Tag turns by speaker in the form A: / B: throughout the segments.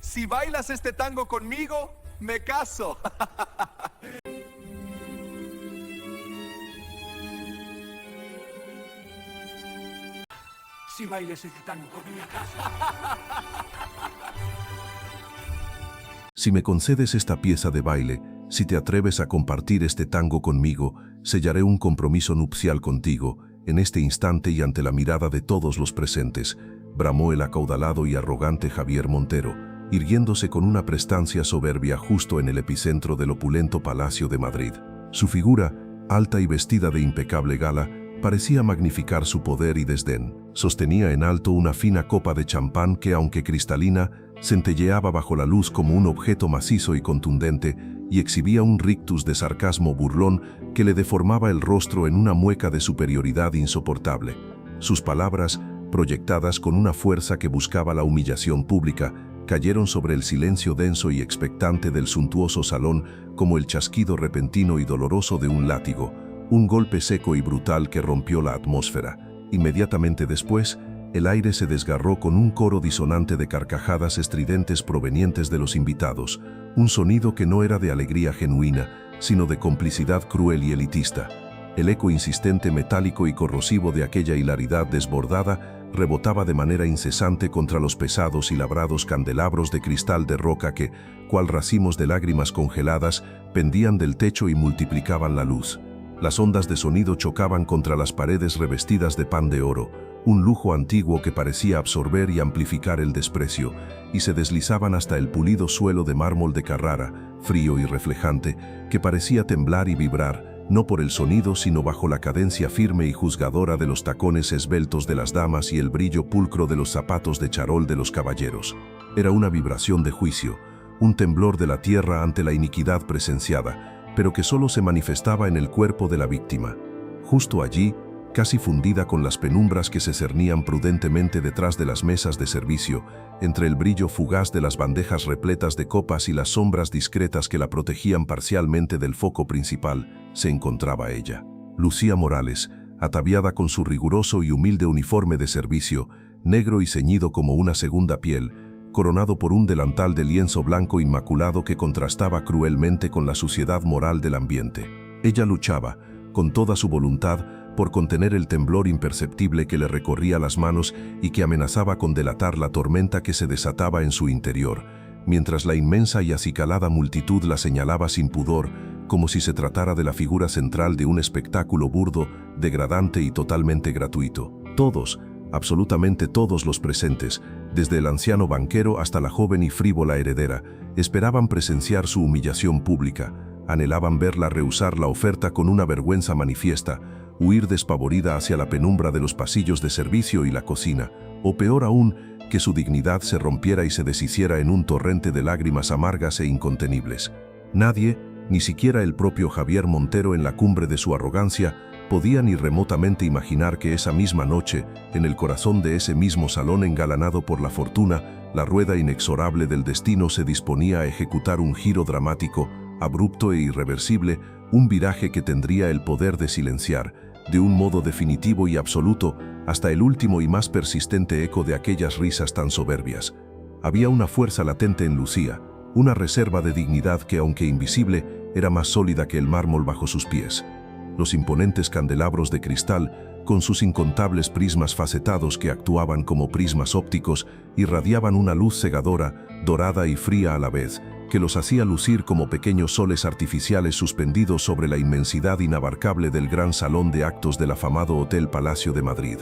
A: Si bailas este tango conmigo, me caso.
B: Si bailas este tango conmigo, me caso.
C: Si me concedes esta pieza de baile, si te atreves a compartir este tango conmigo, sellaré un compromiso nupcial contigo, en este instante y ante la mirada de todos los presentes, bramó el acaudalado y arrogante Javier Montero, irguiéndose con una prestancia soberbia justo en el epicentro del opulento Palacio de Madrid. Su figura, alta y vestida de impecable gala, parecía magnificar su poder y desdén. Sostenía en alto una fina copa de champán que, aunque cristalina, centelleaba bajo la luz como un objeto macizo y contundente, y exhibía un rictus de sarcasmo burlón que le deformaba el rostro en una mueca de superioridad insoportable. Sus palabras, proyectadas con una fuerza que buscaba la humillación pública, cayeron sobre el silencio denso y expectante del suntuoso salón como el chasquido repentino y doloroso de un látigo, un golpe seco y brutal que rompió la atmósfera. Inmediatamente después, el aire se desgarró con un coro disonante de carcajadas estridentes provenientes de los invitados, un sonido que no era de alegría genuina, sino de complicidad cruel y elitista. El eco insistente, metálico y corrosivo de aquella hilaridad desbordada rebotaba de manera incesante contra los pesados y labrados candelabros de cristal de roca que, cual racimos de lágrimas congeladas, pendían del techo y multiplicaban la luz. Las ondas de sonido chocaban contra las paredes revestidas de pan de oro, un lujo antiguo que parecía absorber y amplificar el desprecio, y se deslizaban hasta el pulido suelo de mármol de Carrara, frío y reflejante, que parecía temblar y vibrar, no por el sonido sino bajo la cadencia firme y juzgadora de los tacones esbeltos de las damas y el brillo pulcro de los zapatos de charol de los caballeros. Era una vibración de juicio, un temblor de la tierra ante la iniquidad presenciada, pero que solo se manifestaba en el cuerpo de la víctima. Justo allí, casi fundida con las penumbras que se cernían prudentemente detrás de las mesas de servicio, entre el brillo fugaz de las bandejas repletas de copas y las sombras discretas que la protegían parcialmente del foco principal, se encontraba ella. Lucía Morales, ataviada con su riguroso y humilde uniforme de servicio, negro y ceñido como una segunda piel, coronado por un delantal de lienzo blanco inmaculado que contrastaba cruelmente con la suciedad moral del ambiente. Ella luchaba, con toda su voluntad, por contener el temblor imperceptible que le recorría las manos y que amenazaba con delatar la tormenta que se desataba en su interior, mientras la inmensa y acicalada multitud la señalaba sin pudor, como si se tratara de la figura central de un espectáculo burdo, degradante y totalmente gratuito. Todos, absolutamente todos los presentes, desde el anciano banquero hasta la joven y frívola heredera, esperaban presenciar su humillación pública, anhelaban verla rehusar la oferta con una vergüenza manifiesta, huir despavorida hacia la penumbra de los pasillos de servicio y la cocina, o peor aún, que su dignidad se rompiera y se deshiciera en un torrente de lágrimas amargas e incontenibles. Nadie, ni siquiera el propio Javier Montero en la cumbre de su arrogancia, podía ni remotamente imaginar que esa misma noche, en el corazón de ese mismo salón engalanado por la fortuna, la rueda inexorable del destino se disponía a ejecutar un giro dramático, abrupto e irreversible, un viraje que tendría el poder de silenciar, de un modo definitivo y absoluto, hasta el último y más persistente eco de aquellas risas tan soberbias. Había una fuerza latente en Lucía, una reserva de dignidad que, aunque invisible, era más sólida que el mármol bajo sus pies. Los imponentes candelabros de cristal, con sus incontables prismas facetados que actuaban como prismas ópticos, irradiaban una luz cegadora, dorada y fría a la vez, que los hacía lucir como pequeños soles artificiales suspendidos sobre la inmensidad inabarcable del gran salón de actos del afamado Hotel Palacio de Madrid.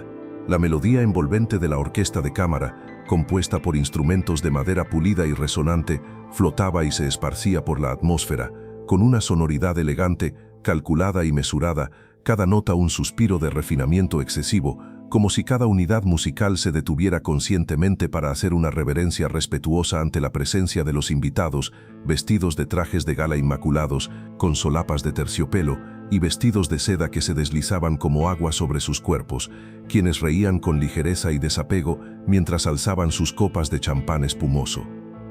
C: La melodía envolvente de la orquesta de cámara, compuesta por instrumentos de madera pulida y resonante, flotaba y se esparcía por la atmósfera, con una sonoridad elegante, calculada y mesurada, cada nota un suspiro de refinamiento excesivo, como si cada unidad musical se detuviera conscientemente para hacer una reverencia respetuosa ante la presencia de los invitados, vestidos de trajes de gala inmaculados, con solapas de terciopelo y vestidos de seda que se deslizaban como agua sobre sus cuerpos, quienes reían con ligereza y desapego mientras alzaban sus copas de champán espumoso.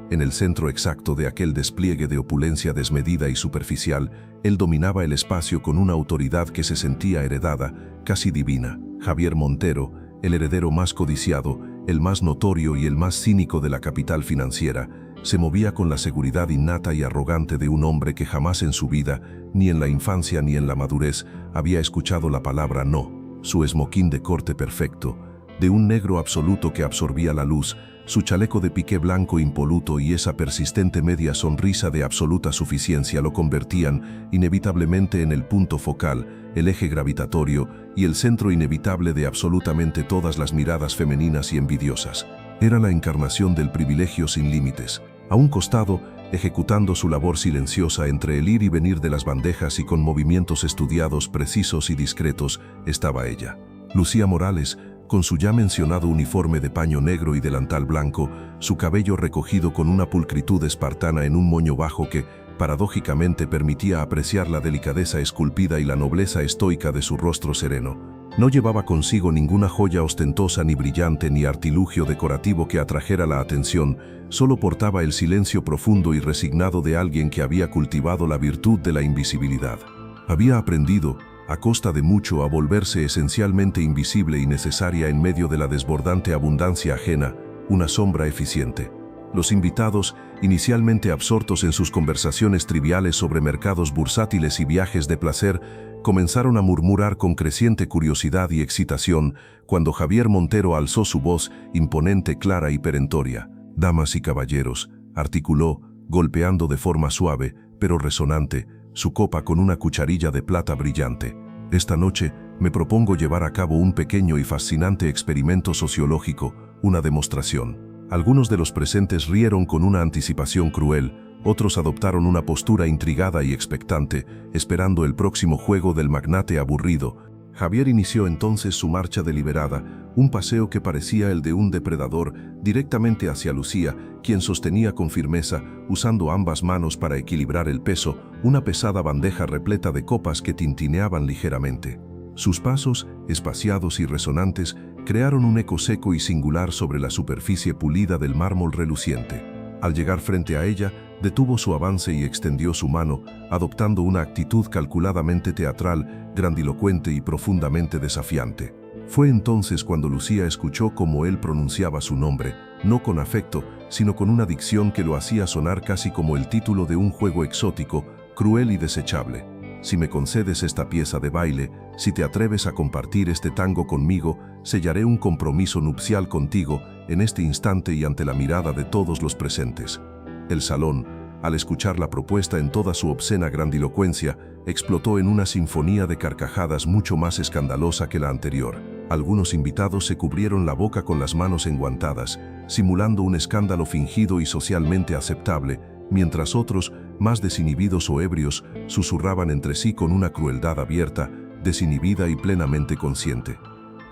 C: En el centro exacto de aquel despliegue de opulencia desmedida y superficial, él dominaba el espacio con una autoridad que se sentía heredada, casi divina. Javier Montero, el heredero más codiciado, el más notorio y el más cínico de la capital financiera, se movía con la seguridad innata y arrogante de un hombre que jamás en su vida, ni en la infancia ni en la madurez, había escuchado la palabra no. Su esmoquín de corte perfecto, de un negro absoluto que absorbía la luz, su chaleco de piqué blanco impoluto y esa persistente media sonrisa de absoluta suficiencia lo convertían inevitablemente en el punto focal, el eje gravitatorio y el centro inevitable de absolutamente todas las miradas femeninas y envidiosas. Era la encarnación del privilegio sin límites. A un costado, ejecutando su labor silenciosa entre el ir y venir de las bandejas y con movimientos estudiados, precisos y discretos, estaba ella. Lucía Morales, con su ya mencionado uniforme de paño negro y delantal blanco, su cabello recogido con una pulcritud espartana en un moño bajo que, paradójicamente, permitía apreciar la delicadeza esculpida y la nobleza estoica de su rostro sereno. No llevaba consigo ninguna joya ostentosa ni brillante ni artilugio decorativo que atrajera la atención, solo portaba el silencio profundo y resignado de alguien que había cultivado la virtud de la invisibilidad. Había aprendido, a costa de mucho, a volverse esencialmente invisible y necesaria en medio de la desbordante abundancia ajena, una sombra eficiente. Los invitados, inicialmente absortos en sus conversaciones triviales sobre mercados bursátiles y viajes de placer, comenzaron a murmurar con creciente curiosidad y excitación cuando Javier Montero alzó su voz, imponente, clara y perentoria. «Damas y caballeros», articuló, golpeando de forma suave, pero resonante, su copa con una cucharilla de plata brillante. «Esta noche me propongo llevar a cabo un pequeño y fascinante experimento sociológico, una demostración». Algunos de los presentes rieron con una anticipación cruel, otros adoptaron una postura intrigada y expectante, esperando el próximo juego del magnate aburrido. Javier inició entonces su marcha deliberada, un paseo que parecía el de un depredador, directamente hacia Lucía, quien sostenía con firmeza, usando ambas manos para equilibrar el peso, una pesada bandeja repleta de copas que tintineaban ligeramente. Sus pasos, espaciados y resonantes, crearon un eco seco y singular sobre la superficie pulida del mármol reluciente. Al llegar frente a ella, detuvo su avance y extendió su mano, adoptando una actitud calculadamente teatral, grandilocuente y profundamente desafiante. Fue entonces cuando Lucía escuchó cómo él pronunciaba su nombre, no con afecto, sino con una dicción que lo hacía sonar casi como el título de un juego exótico, cruel y desechable. «Si me concedes esta pieza de baile, si te atreves a compartir este tango conmigo, sellaré un compromiso nupcial contigo en este instante y ante la mirada de todos los presentes». El salón, al escuchar la propuesta en toda su obscena grandilocuencia, explotó en una sinfonía de carcajadas mucho más escandalosa que la anterior. Algunos invitados se cubrieron la boca con las manos enguantadas, simulando un escándalo fingido y socialmente aceptable, mientras otros, más desinhibidos o ebrios, susurraban entre sí con una crueldad abierta, desinhibida y plenamente consciente.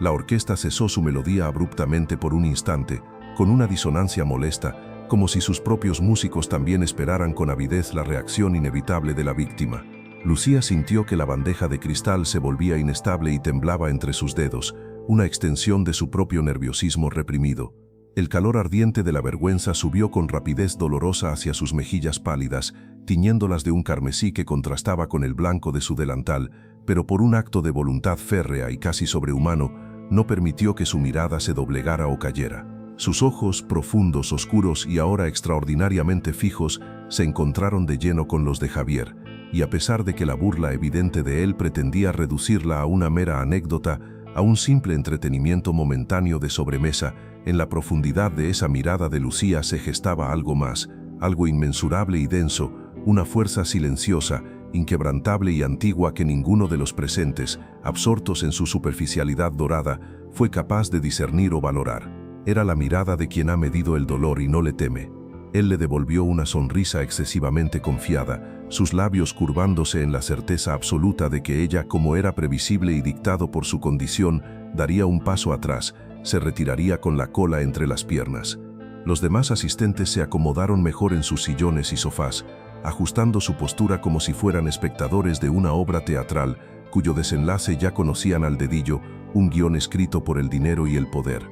C: La orquesta cesó su melodía abruptamente por un instante, con una disonancia molesta, como si sus propios músicos también esperaran con avidez la reacción inevitable de la víctima. Lucía sintió que la bandeja de cristal se volvía inestable y temblaba entre sus dedos, una extensión de su propio nerviosismo reprimido. El calor ardiente de la vergüenza subió con rapidez dolorosa hacia sus mejillas pálidas, tiñéndolas de un carmesí que contrastaba con el blanco de su delantal, pero por un acto de voluntad férrea y casi sobrehumano, no permitió que su mirada se doblegara o cayera. Sus ojos, profundos, oscuros y ahora extraordinariamente fijos, se encontraron de lleno con los de Javier, y a pesar de que la burla evidente de él pretendía reducirla a una mera anécdota, a un simple entretenimiento momentáneo de sobremesa, en la profundidad de esa mirada de Lucía se gestaba algo más, algo inmensurable y denso, una fuerza silenciosa, inquebrantable y antigua que ninguno de los presentes, absortos en su superficialidad dorada, fue capaz de discernir o valorar. Era la mirada de quien ha medido el dolor y no le teme. Él le devolvió una sonrisa excesivamente confiada, sus labios curvándose en la certeza absoluta de que ella, como era previsible y dictado por su condición, daría un paso atrás, se retiraría con la cola entre las piernas. Los demás asistentes se acomodaron mejor en sus sillones y sofás, ajustando su postura como si fueran espectadores de una obra teatral, cuyo desenlace ya conocían al dedillo, un guión escrito por el dinero y el poder.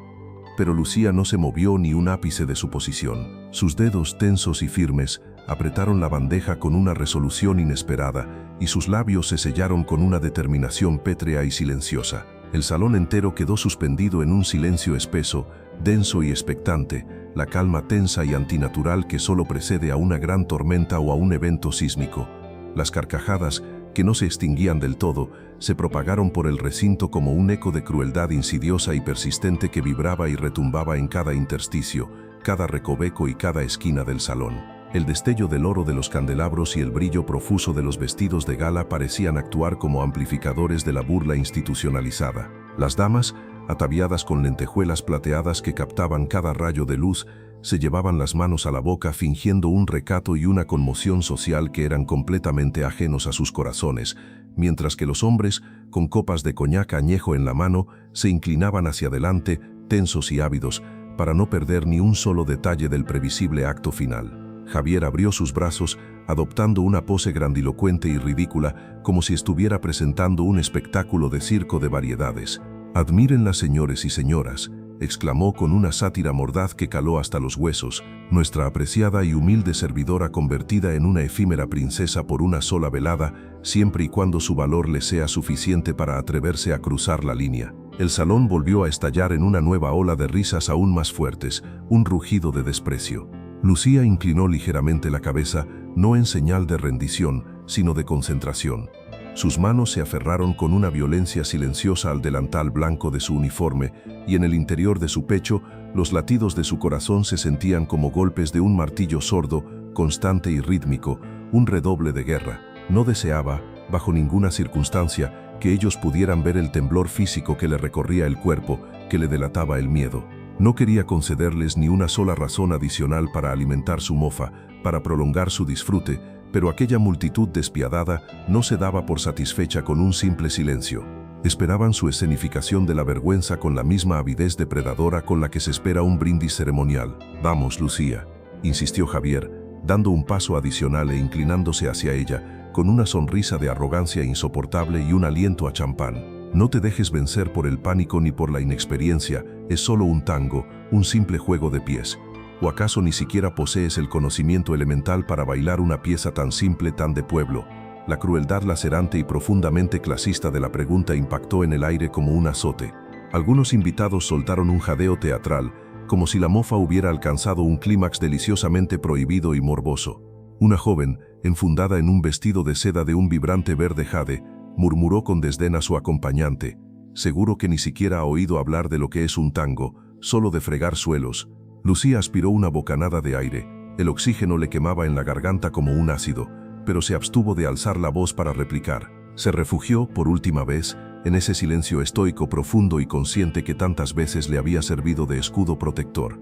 C: Pero Lucía no se movió ni un ápice de su posición. Sus dedos tensos y firmes apretaron la bandeja con una resolución inesperada y sus labios se sellaron con una determinación pétrea y silenciosa. El salón entero quedó suspendido en un silencio espeso, denso y expectante, la calma tensa y antinatural que solo precede a una gran tormenta o a un evento sísmico. Las carcajadas, que no se extinguían del todo, se propagaron por el recinto como un eco de crueldad insidiosa y persistente que vibraba y retumbaba en cada intersticio, cada recoveco y cada esquina del salón. El destello del oro de los candelabros y el brillo profuso de los vestidos de gala parecían actuar como amplificadores de la burla institucionalizada. Las damas, ataviadas con lentejuelas plateadas que captaban cada rayo de luz, se llevaban las manos a la boca fingiendo un recato y una conmoción social que eran completamente ajenos a sus corazones, mientras que los hombres, con copas de coñac añejo en la mano, se inclinaban hacia adelante, tensos y ávidos, para no perder ni un solo detalle del previsible acto final. Javier abrió sus brazos, adoptando una pose grandilocuente y ridícula, como si estuviera presentando un espectáculo de circo de variedades. «Admírenla, señores y señoras», exclamó con una sátira mordaz que caló hasta los huesos, «nuestra apreciada y humilde servidora convertida en una efímera princesa por una sola velada, siempre y cuando su valor le sea suficiente para atreverse a cruzar la línea». El salón volvió a estallar en una nueva ola de risas aún más fuertes, un rugido de desprecio. Lucía inclinó ligeramente la cabeza, no en señal de rendición, sino de concentración. Sus manos se aferraron con una violencia silenciosa al delantal blanco de su uniforme, y en el interior de su pecho, los latidos de su corazón se sentían como golpes de un martillo sordo, constante y rítmico, un redoble de guerra. No deseaba, bajo ninguna circunstancia, que ellos pudieran ver el temblor físico que le recorría el cuerpo, que le delataba el miedo. No quería concederles ni una sola razón adicional para alimentar su mofa, para prolongar su disfrute, pero aquella multitud despiadada no se daba por satisfecha con un simple silencio. Esperaban su escenificación de la vergüenza con la misma avidez depredadora con la que se espera un brindis ceremonial. «Vamos, Lucía», insistió Javier, dando un paso adicional e inclinándose hacia ella, con una sonrisa de arrogancia insoportable y un aliento a champán. «No te dejes vencer por el pánico ni por la inexperiencia, es solo un tango, un simple juego de pies. ¿O acaso ni siquiera posees el conocimiento elemental para bailar una pieza tan simple, tan de pueblo?» La crueldad lacerante y profundamente clasista de la pregunta impactó en el aire como un azote. Algunos invitados soltaron un jadeo teatral, como si la mofa hubiera alcanzado un clímax deliciosamente prohibido y morboso. Una joven, enfundada en un vestido de seda de un vibrante verde jade, murmuró con desdén a su acompañante: «Seguro que ni siquiera ha oído hablar de lo que es un tango, solo de fregar suelos». Lucía aspiró una bocanada de aire. El oxígeno le quemaba en la garganta como un ácido, pero se abstuvo de alzar la voz para replicar. Se refugió, por última vez, en ese silencio estoico profundo y consciente que tantas veces le había servido de escudo protector.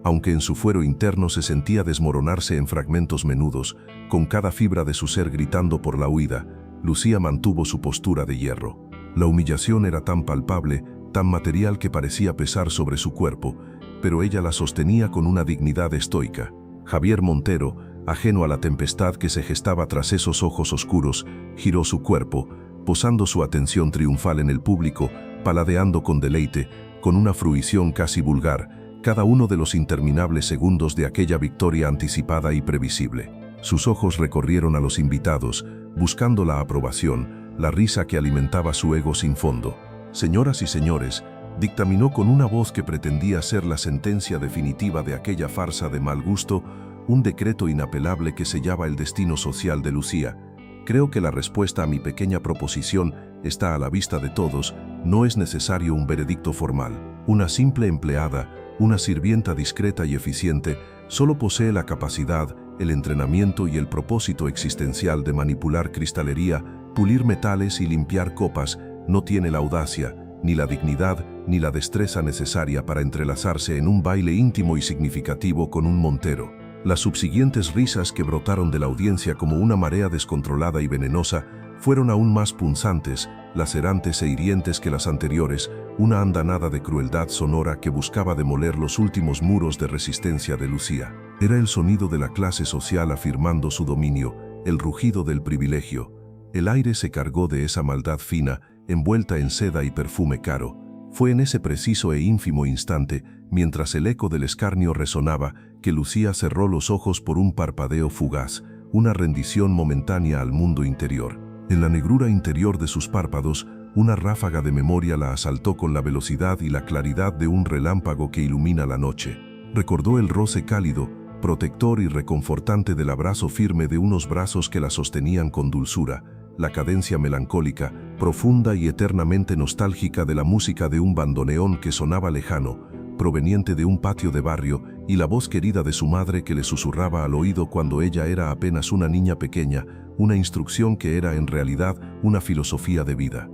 C: Aunque en su fuero interno se sentía desmoronarse en fragmentos menudos, con cada fibra de su ser gritando por la huida, Lucía mantuvo su postura de hierro. La humillación era tan palpable, tan material que parecía pesar sobre su cuerpo, pero ella la sostenía con una dignidad estoica. Javier Montero, ajeno a la tempestad que se gestaba tras esos ojos oscuros, giró su cuerpo, posando su atención triunfal en el público, paladeando con deleite, con una fruición casi vulgar, cada uno de los interminables segundos de aquella victoria anticipada y previsible. Sus ojos recorrieron a los invitados, buscando la aprobación, la risa que alimentaba su ego sin fondo. «Señoras y señores», dictaminó con una voz que pretendía ser la sentencia definitiva de aquella farsa de mal gusto, un decreto inapelable que sellaba el destino social de Lucía. «Creo que la respuesta a mi pequeña proposición está a la vista de todos, no es necesario un veredicto formal. Una simple empleada, una sirvienta discreta y eficiente, solo posee la capacidad, el entrenamiento y el propósito existencial de manipular cristalería, pulir metales y limpiar copas, no tiene la audacia, ni la dignidad, ni la destreza necesaria para entrelazarse en un baile íntimo y significativo con un Montero». Las subsiguientes risas que brotaron de la audiencia como una marea descontrolada y venenosa fueron aún más punzantes, lacerantes e hirientes que las anteriores, una andanada de crueldad sonora que buscaba demoler los últimos muros de resistencia de Lucía. Era el sonido de la clase social afirmando su dominio, el rugido del privilegio. El aire se cargó de esa maldad fina, envuelta en seda y perfume caro. Fue en ese preciso e ínfimo instante, mientras el eco del escarnio resonaba, que Lucía cerró los ojos por un parpadeo fugaz, una rendición momentánea al mundo interior. En la negrura interior de sus párpados, una ráfaga de memoria la asaltó con la velocidad y la claridad de un relámpago que ilumina la noche. Recordó el roce cálido, protector y reconfortante del abrazo firme de unos brazos que la sostenían con dulzura, la cadencia melancólica, profunda y eternamente nostálgica de la música de un bandoneón que sonaba lejano, proveniente de un patio de barrio, y la voz querida de su madre que le susurraba al oído cuando ella era apenas una niña pequeña, una instrucción que era en realidad una filosofía de vida.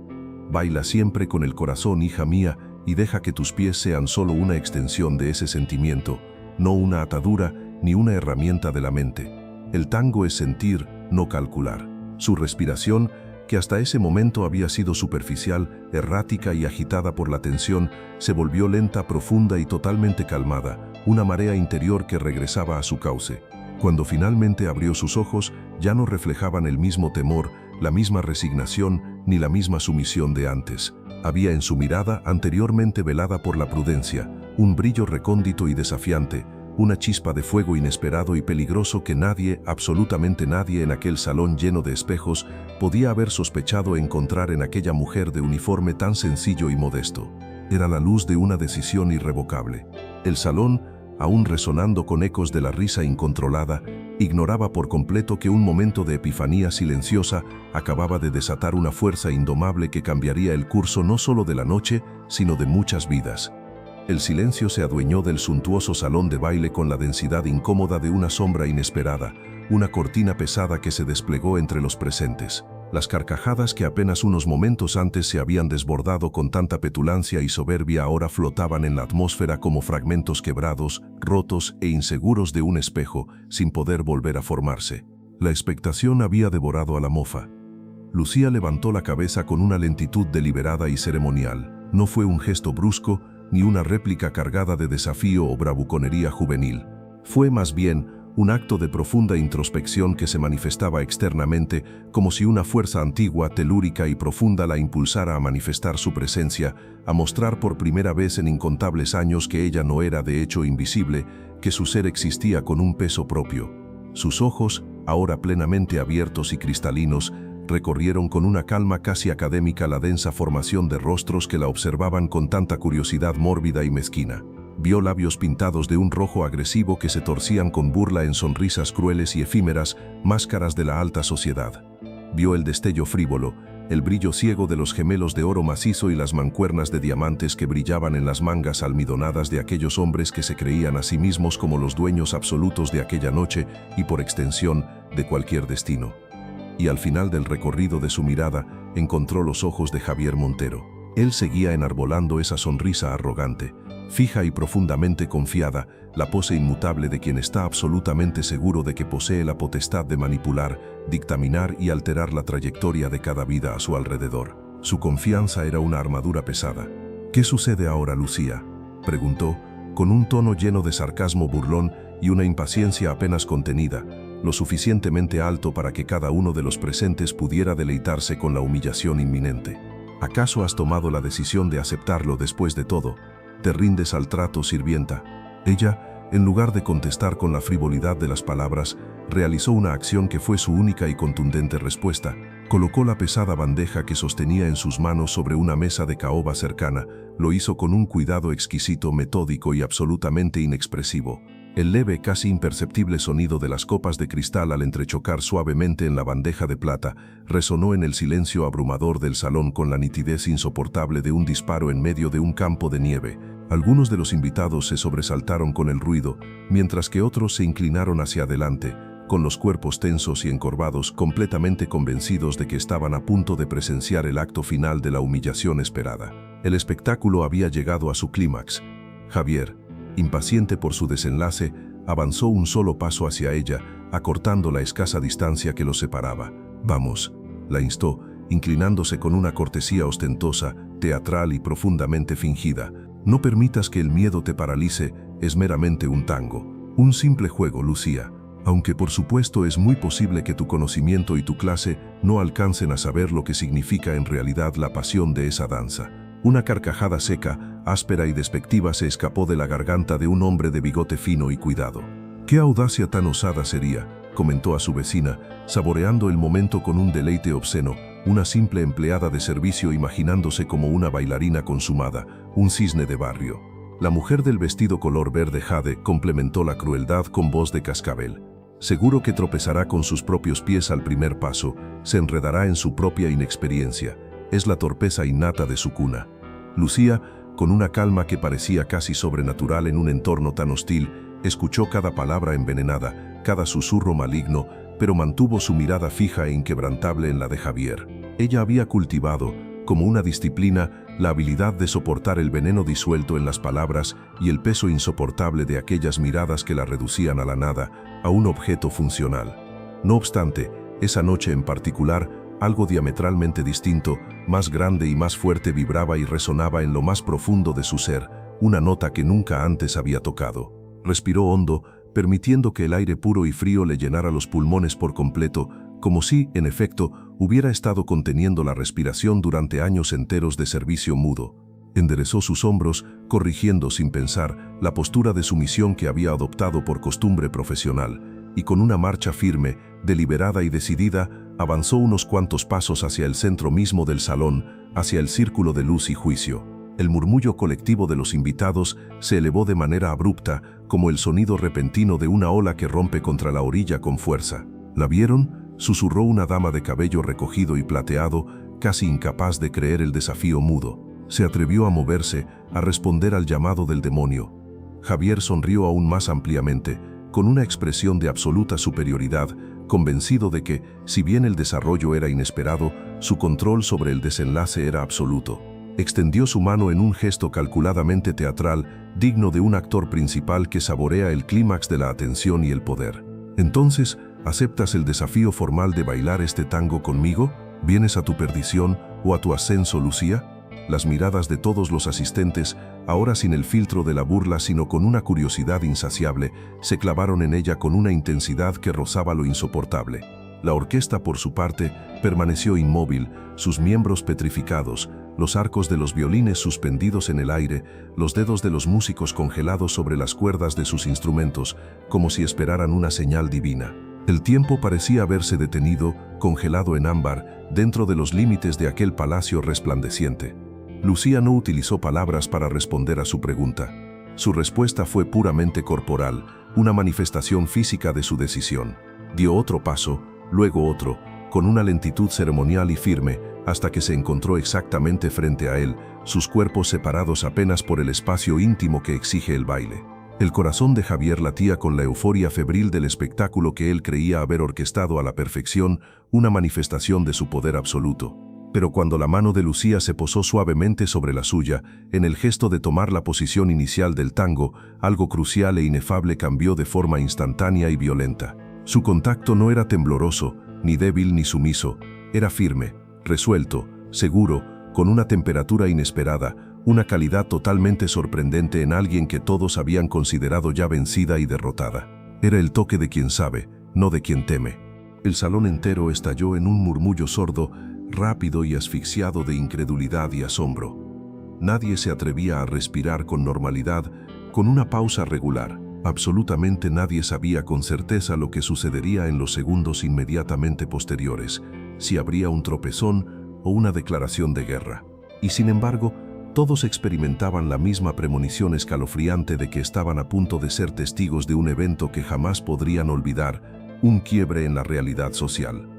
C: Baila siempre con el corazón, hija mía, y deja que tus pies sean solo una extensión de ese sentimiento, no una atadura ni una herramienta de la mente. El tango es sentir, no calcular. Su respiración, que hasta ese momento había sido superficial, errática y agitada por la tensión, se volvió lenta, profunda y totalmente calmada, una marea interior que regresaba a su cauce. Cuando finalmente abrió sus ojos, ya no reflejaban el mismo temor, la misma resignación, ni la misma sumisión de antes. Había en su mirada, anteriormente velada por la prudencia, un brillo recóndito y desafiante, una chispa de fuego inesperado y peligroso que nadie, absolutamente nadie en aquel salón lleno de espejos, podía haber sospechado encontrar en aquella mujer de uniforme tan sencillo y modesto. Era la luz de una decisión irrevocable. El salón, aún resonando con ecos de la risa incontrolada, ignoraba por completo que un momento de epifanía silenciosa acababa de desatar una fuerza indomable que cambiaría el curso no solo de la noche, sino de muchas vidas. El silencio se adueñó del suntuoso salón de baile con la densidad incómoda de una sombra inesperada, una cortina pesada que se desplegó entre los presentes. Las carcajadas que apenas unos momentos antes se habían desbordado con tanta petulancia y soberbia ahora flotaban en la atmósfera como fragmentos quebrados, rotos e inseguros de un espejo, sin poder volver a formarse. La expectación había devorado a la mofa. Lucía levantó la cabeza con una lentitud deliberada y ceremonial. No fue un gesto brusco, ni una réplica cargada de desafío o bravuconería juvenil. Fue más bien un acto de profunda introspección que se manifestaba externamente, como si una fuerza antigua, telúrica y profunda la impulsara a manifestar su presencia, a mostrar por primera vez en incontables años que ella no era de hecho invisible, que su ser existía con un peso propio. Sus ojos, ahora plenamente abiertos y cristalinos, recorrieron con una calma casi académica la densa formación de rostros que la observaban con tanta curiosidad mórbida y mezquina. Vio labios pintados de un rojo agresivo que se torcían con burla en sonrisas crueles y efímeras, máscaras de la alta sociedad. Vio el destello frívolo, el brillo ciego de los gemelos de oro macizo y las mancuernas de diamantes que brillaban en las mangas almidonadas de aquellos hombres que se creían a sí mismos como los dueños absolutos de aquella noche y, por extensión, de cualquier destino. Y al final del recorrido de su mirada, encontró los ojos de Javier Montero. Él seguía enarbolando esa sonrisa arrogante, fija y profundamente confiada, la pose inmutable de quien está absolutamente seguro de que posee la potestad de manipular, dictaminar y alterar la trayectoria de cada vida a su alrededor. Su confianza era una armadura pesada. «¿Qué sucede ahora, Lucía?», preguntó, con un tono lleno de sarcasmo burlón y una impaciencia apenas contenida, lo suficientemente alto para que cada uno de los presentes pudiera deleitarse con la humillación inminente. ¿Acaso has tomado la decisión de aceptarlo después de todo? ¿Te rindes al trato, sirvienta? Ella, en lugar de contestar con la frivolidad de las palabras, realizó una acción que fue su única y contundente respuesta. Colocó la pesada bandeja que sostenía en sus manos sobre una mesa de caoba cercana. Lo hizo con un cuidado exquisito, metódico y absolutamente inexpresivo. El leve, casi imperceptible sonido de las copas de cristal al entrechocar suavemente en la bandeja de plata resonó en el silencio abrumador del salón con la nitidez insoportable de un disparo en medio de un campo de nieve. Algunos de los invitados se sobresaltaron con el ruido, mientras que otros se inclinaron hacia adelante, con los cuerpos tensos y encorvados, completamente convencidos de que estaban a punto de presenciar el acto final de la humillación esperada. El espectáculo había llegado a su clímax. Javier, impaciente por su desenlace, avanzó un solo paso hacia ella, acortando la escasa distancia que los separaba. «Vamos», la instó, inclinándose con una cortesía ostentosa, teatral y profundamente fingida. «No permitas que el miedo te paralice, es meramente un tango. Un simple juego, Lucía. Aunque por supuesto es muy posible que tu conocimiento y tu clase no alcancen a saber lo que significa en realidad la pasión de esa danza». Una carcajada seca, áspera y despectiva se escapó de la garganta de un hombre de bigote fino y cuidado. «¿Qué audacia tan osada sería?», comentó a su vecina, saboreando el momento con un deleite obsceno, una simple empleada de servicio imaginándose como una bailarina consumada, un cisne de barrio. La mujer del vestido color verde jade complementó la crueldad con voz de cascabel. Seguro que tropezará con sus propios pies al primer paso, se enredará en su propia inexperiencia. Es la torpeza innata de su cuna. Lucía, con una calma que parecía casi sobrenatural en un entorno tan hostil, escuchó cada palabra envenenada, cada susurro maligno, pero mantuvo su mirada fija e inquebrantable en la de Javier. Ella había cultivado, como una disciplina, la habilidad de soportar el veneno disuelto en las palabras y el peso insoportable de aquellas miradas que la reducían a la nada, a un objeto funcional. No obstante, esa noche en particular, algo diametralmente distinto, más grande y más fuerte vibraba y resonaba en lo más profundo de su ser, una nota que nunca antes había tocado. Respiró hondo, permitiendo que el aire puro y frío le llenara los pulmones por completo, como si, en efecto, hubiera estado conteniendo la respiración durante años enteros de servicio mudo. Enderezó sus hombros, corrigiendo sin pensar la postura de sumisión que había adoptado por costumbre profesional, y con una marcha firme, deliberada y decidida, avanzó unos cuantos pasos hacia el centro mismo del salón, hacia el círculo de luz y juicio. El murmullo colectivo de los invitados se elevó de manera abrupta, como el sonido repentino de una ola que rompe contra la orilla con fuerza. ¿La vieron?, susurró una dama de cabello recogido y plateado, casi incapaz de creer el desafío mudo. Se atrevió a moverse, a responder al llamado del demonio. Javier sonrió aún más ampliamente, con una expresión de absoluta superioridad, convencido de que, si bien el desarrollo era inesperado, su control sobre el desenlace era absoluto. Extendió su mano en un gesto calculadamente teatral, digno de un actor principal que saborea el clímax de la atención y el poder. Entonces, ¿aceptas el desafío formal de bailar este tango conmigo? ¿Vienes a tu perdición o a tu ascenso, Lucía? Las miradas de todos los asistentes, ahora sin el filtro de la burla sino con una curiosidad insaciable, se clavaron en ella con una intensidad que rozaba lo insoportable. La orquesta, por su parte, permaneció inmóvil, sus miembros petrificados, los arcos de los violines suspendidos en el aire, los dedos de los músicos congelados sobre las cuerdas de sus instrumentos, como si esperaran una señal divina. El tiempo parecía haberse detenido, congelado en ámbar, dentro de los límites de aquel palacio resplandeciente. Lucía no utilizó palabras para responder a su pregunta. Su respuesta fue puramente corporal, una manifestación física de su decisión. Dio otro paso, luego otro, con una lentitud ceremonial y firme, hasta que se encontró exactamente frente a él, sus cuerpos separados apenas por el espacio íntimo que exige el baile. El corazón de Javier latía con la euforia febril del espectáculo que él creía haber orquestado a la perfección, una manifestación de su poder absoluto. Pero cuando la mano de Lucía se posó suavemente sobre la suya, en el gesto de tomar la posición inicial del tango, algo crucial e inefable cambió de forma instantánea y violenta. Su contacto no era tembloroso, ni débil ni sumiso, era firme, resuelto, seguro, con una temperatura inesperada, una calidad totalmente sorprendente en alguien que todos habían considerado ya vencida y derrotada. Era el toque de quien sabe, no de quien teme. El salón entero estalló en un murmullo sordo, rápido y asfixiado de incredulidad y asombro. Nadie se atrevía a respirar con normalidad, con una pausa regular. Absolutamente nadie sabía con certeza lo que sucedería en los segundos inmediatamente posteriores, si habría un tropezón o una declaración de guerra. Y sin embargo, todos experimentaban la misma premonición escalofriante de que estaban a punto de ser testigos de un evento que jamás podrían olvidar, un quiebre en la realidad social.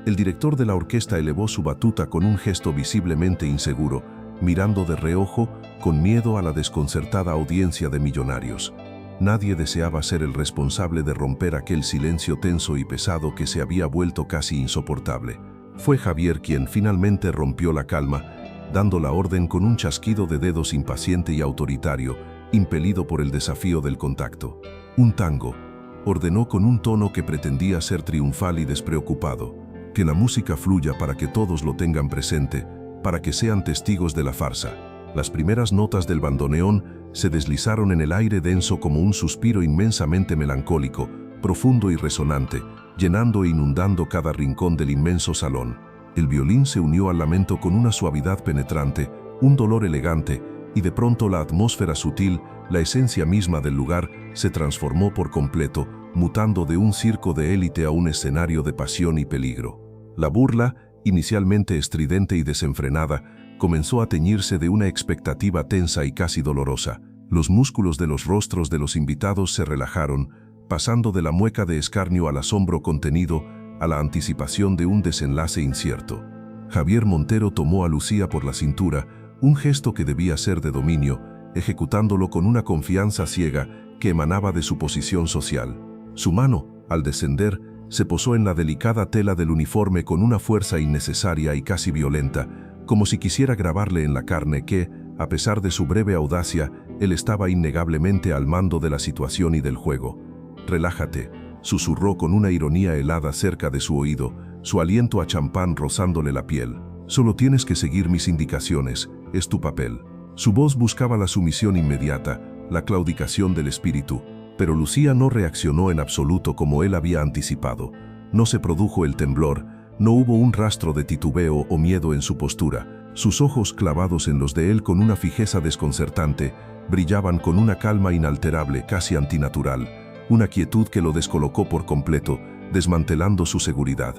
C: El director de la orquesta elevó su batuta con un gesto visiblemente inseguro, mirando de reojo, con miedo a la desconcertada audiencia de millonarios. Nadie deseaba ser el responsable de romper aquel silencio tenso y pesado que se había vuelto casi insoportable. Fue Javier quien finalmente rompió la calma, dando la orden con un chasquido de dedos impaciente y autoritario, impelido por el desafío del contacto. Un tango, ordenó con un tono que pretendía ser triunfal y despreocupado. Que la música fluya para que todos lo tengan presente, para que sean testigos de la farsa. Las primeras notas del bandoneón se deslizaron en el aire denso como un suspiro inmensamente melancólico, profundo y resonante, llenando e inundando cada rincón del inmenso salón. El violín se unió al lamento con una suavidad penetrante, un dolor elegante, y de pronto la atmósfera sutil, la esencia misma del lugar, se transformó por completo, mutando de un circo de élite a un escenario de pasión y peligro. La burla, inicialmente estridente y desenfrenada, comenzó a teñirse de una expectativa tensa y casi dolorosa. Los músculos de los rostros de los invitados se relajaron, pasando de la mueca de escarnio al asombro contenido, a la anticipación de un desenlace incierto. Javier Montero tomó a Lucía por la cintura, un gesto que debía ser de dominio, ejecutándolo con una confianza ciega que emanaba de su posición social. Su mano, al descender, se posó en la delicada tela del uniforme con una fuerza innecesaria y casi violenta, como si quisiera grabarle en la carne que, a pesar de su breve audacia, él estaba innegablemente al mando de la situación y del juego. «Relájate», susurró con una ironía helada cerca de su oído, su aliento a champán rozándole la piel. «Solo tienes que seguir mis indicaciones, es tu papel». Su voz buscaba la sumisión inmediata, la claudicación del espíritu, pero Lucía no reaccionó en absoluto como él había anticipado. No se produjo el temblor, no hubo un rastro de titubeo o miedo en su postura. Sus ojos, clavados en los de él con una fijeza desconcertante, brillaban con una calma inalterable, casi antinatural, una quietud que lo descolocó por completo, desmantelando su seguridad.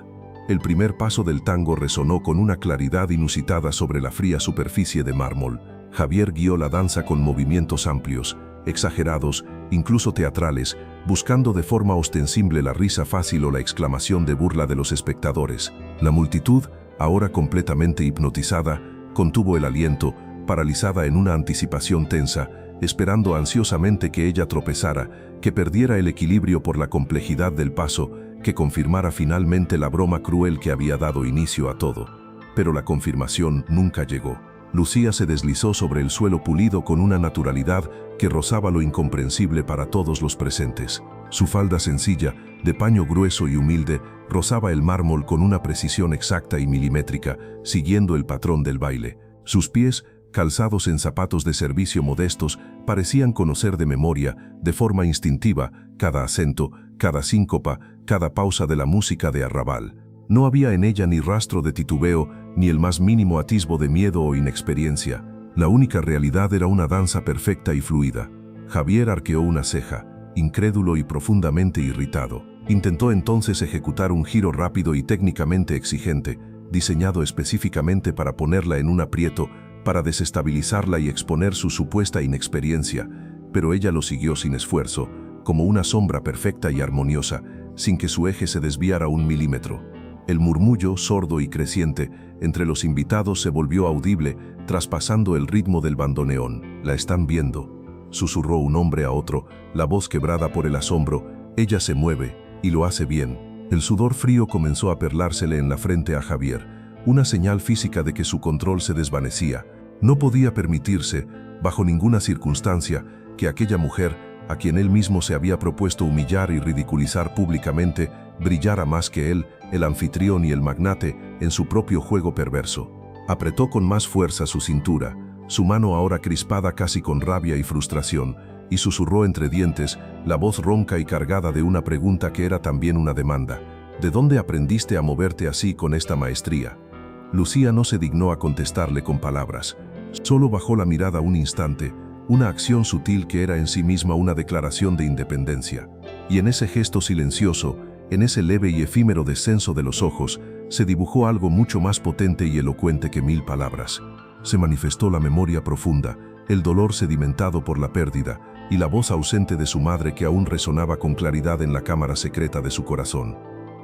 C: El primer paso del tango resonó con una claridad inusitada sobre la fría superficie de mármol. Javier guió la danza con movimientos amplios, exagerados, incluso teatrales, buscando de forma ostensible la risa fácil o la exclamación de burla de los espectadores. La multitud, ahora completamente hipnotizada, contuvo el aliento, paralizada en una anticipación tensa, esperando ansiosamente que ella tropezara, que perdiera el equilibrio por la complejidad del paso, que confirmara finalmente la broma cruel que había dado inicio a todo. Pero la confirmación nunca llegó. Lucía se deslizó sobre el suelo pulido con una naturalidad que rozaba lo incomprensible para todos los presentes. Su falda sencilla, de paño grueso y humilde, rozaba el mármol con una precisión exacta y milimétrica, siguiendo el patrón del baile. Sus pies, calzados en zapatos de servicio modestos, parecían conocer de memoria, de forma instintiva, cada acento, cada síncopa, cada pausa de la música de arrabal. No había en ella ni rastro de titubeo, ni el más mínimo atisbo de miedo o inexperiencia. La única realidad era una danza perfecta y fluida. Javier arqueó una ceja, incrédulo y profundamente irritado. Intentó entonces ejecutar un giro rápido y técnicamente exigente, diseñado específicamente para ponerla en un aprieto, para desestabilizarla y exponer su supuesta inexperiencia, pero ella lo siguió sin esfuerzo, como una sombra perfecta y armoniosa, sin que su eje se desviara un milímetro. El murmullo, sordo y creciente, entre los invitados se volvió audible, traspasando el ritmo del bandoneón. «La están viendo», susurró un hombre a otro, la voz quebrada por el asombro. «Ella se mueve, y lo hace bien». El sudor frío comenzó a perlársele en la frente a Javier, una señal física de que su control se desvanecía. No podía permitirse, bajo ninguna circunstancia, que aquella mujer, a quien él mismo se había propuesto humillar y ridiculizar públicamente, brillara más que él, el anfitrión y el magnate, en su propio juego perverso. Apretó con más fuerza su cintura, su mano ahora crispada casi con rabia y frustración, y susurró entre dientes, la voz ronca y cargada de una pregunta que era también una demanda. «¿De dónde aprendiste a moverte así con esta maestría?». Lucía no se dignó a contestarle con palabras. Solo bajó la mirada un instante, una acción sutil que era en sí misma una declaración de independencia. Y en ese gesto silencioso, en ese leve y efímero descenso de los ojos, se dibujó algo mucho más potente y elocuente que 1000 palabras. Se manifestó la memoria profunda, el dolor sedimentado por la pérdida, y la voz ausente de su madre que aún resonaba con claridad en la cámara secreta de su corazón.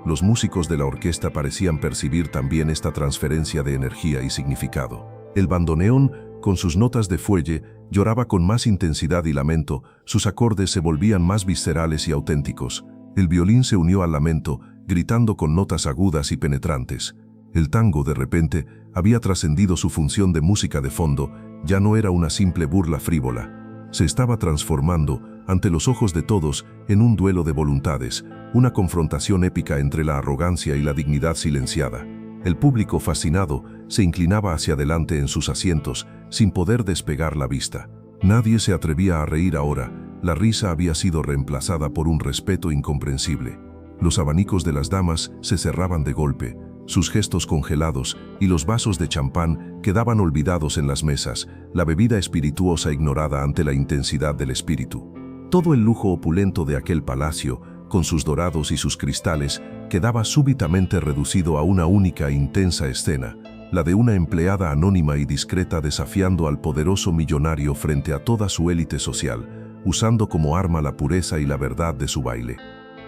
C: Los músicos de la orquesta parecían percibir también esta transferencia de energía y significado. El bandoneón, con sus notas de fuelle, lloraba con más intensidad y lamento, sus acordes se volvían más viscerales y auténticos. El violín se unió al lamento, gritando con notas agudas y penetrantes. El tango, de repente, había trascendido su función de música de fondo, ya no era una simple burla frívola. Se estaba transformando, ante los ojos de todos, en un duelo de voluntades, una confrontación épica entre la arrogancia y la dignidad silenciada. El público, fascinado, se inclinaba hacia adelante en sus asientos, sin poder despegar la vista. Nadie se atrevía a reír ahora, la risa había sido reemplazada por un respeto incomprensible. Los abanicos de las damas se cerraban de golpe, sus gestos congelados y los vasos de champán quedaban olvidados en las mesas, la bebida espirituosa ignorada ante la intensidad del espíritu. Todo el lujo opulento de aquel palacio, con sus dorados y sus cristales, quedaba súbitamente reducido a una única e intensa escena, la de una empleada anónima y discreta desafiando al poderoso millonario frente a toda su élite social, usando como arma la pureza y la verdad de su baile.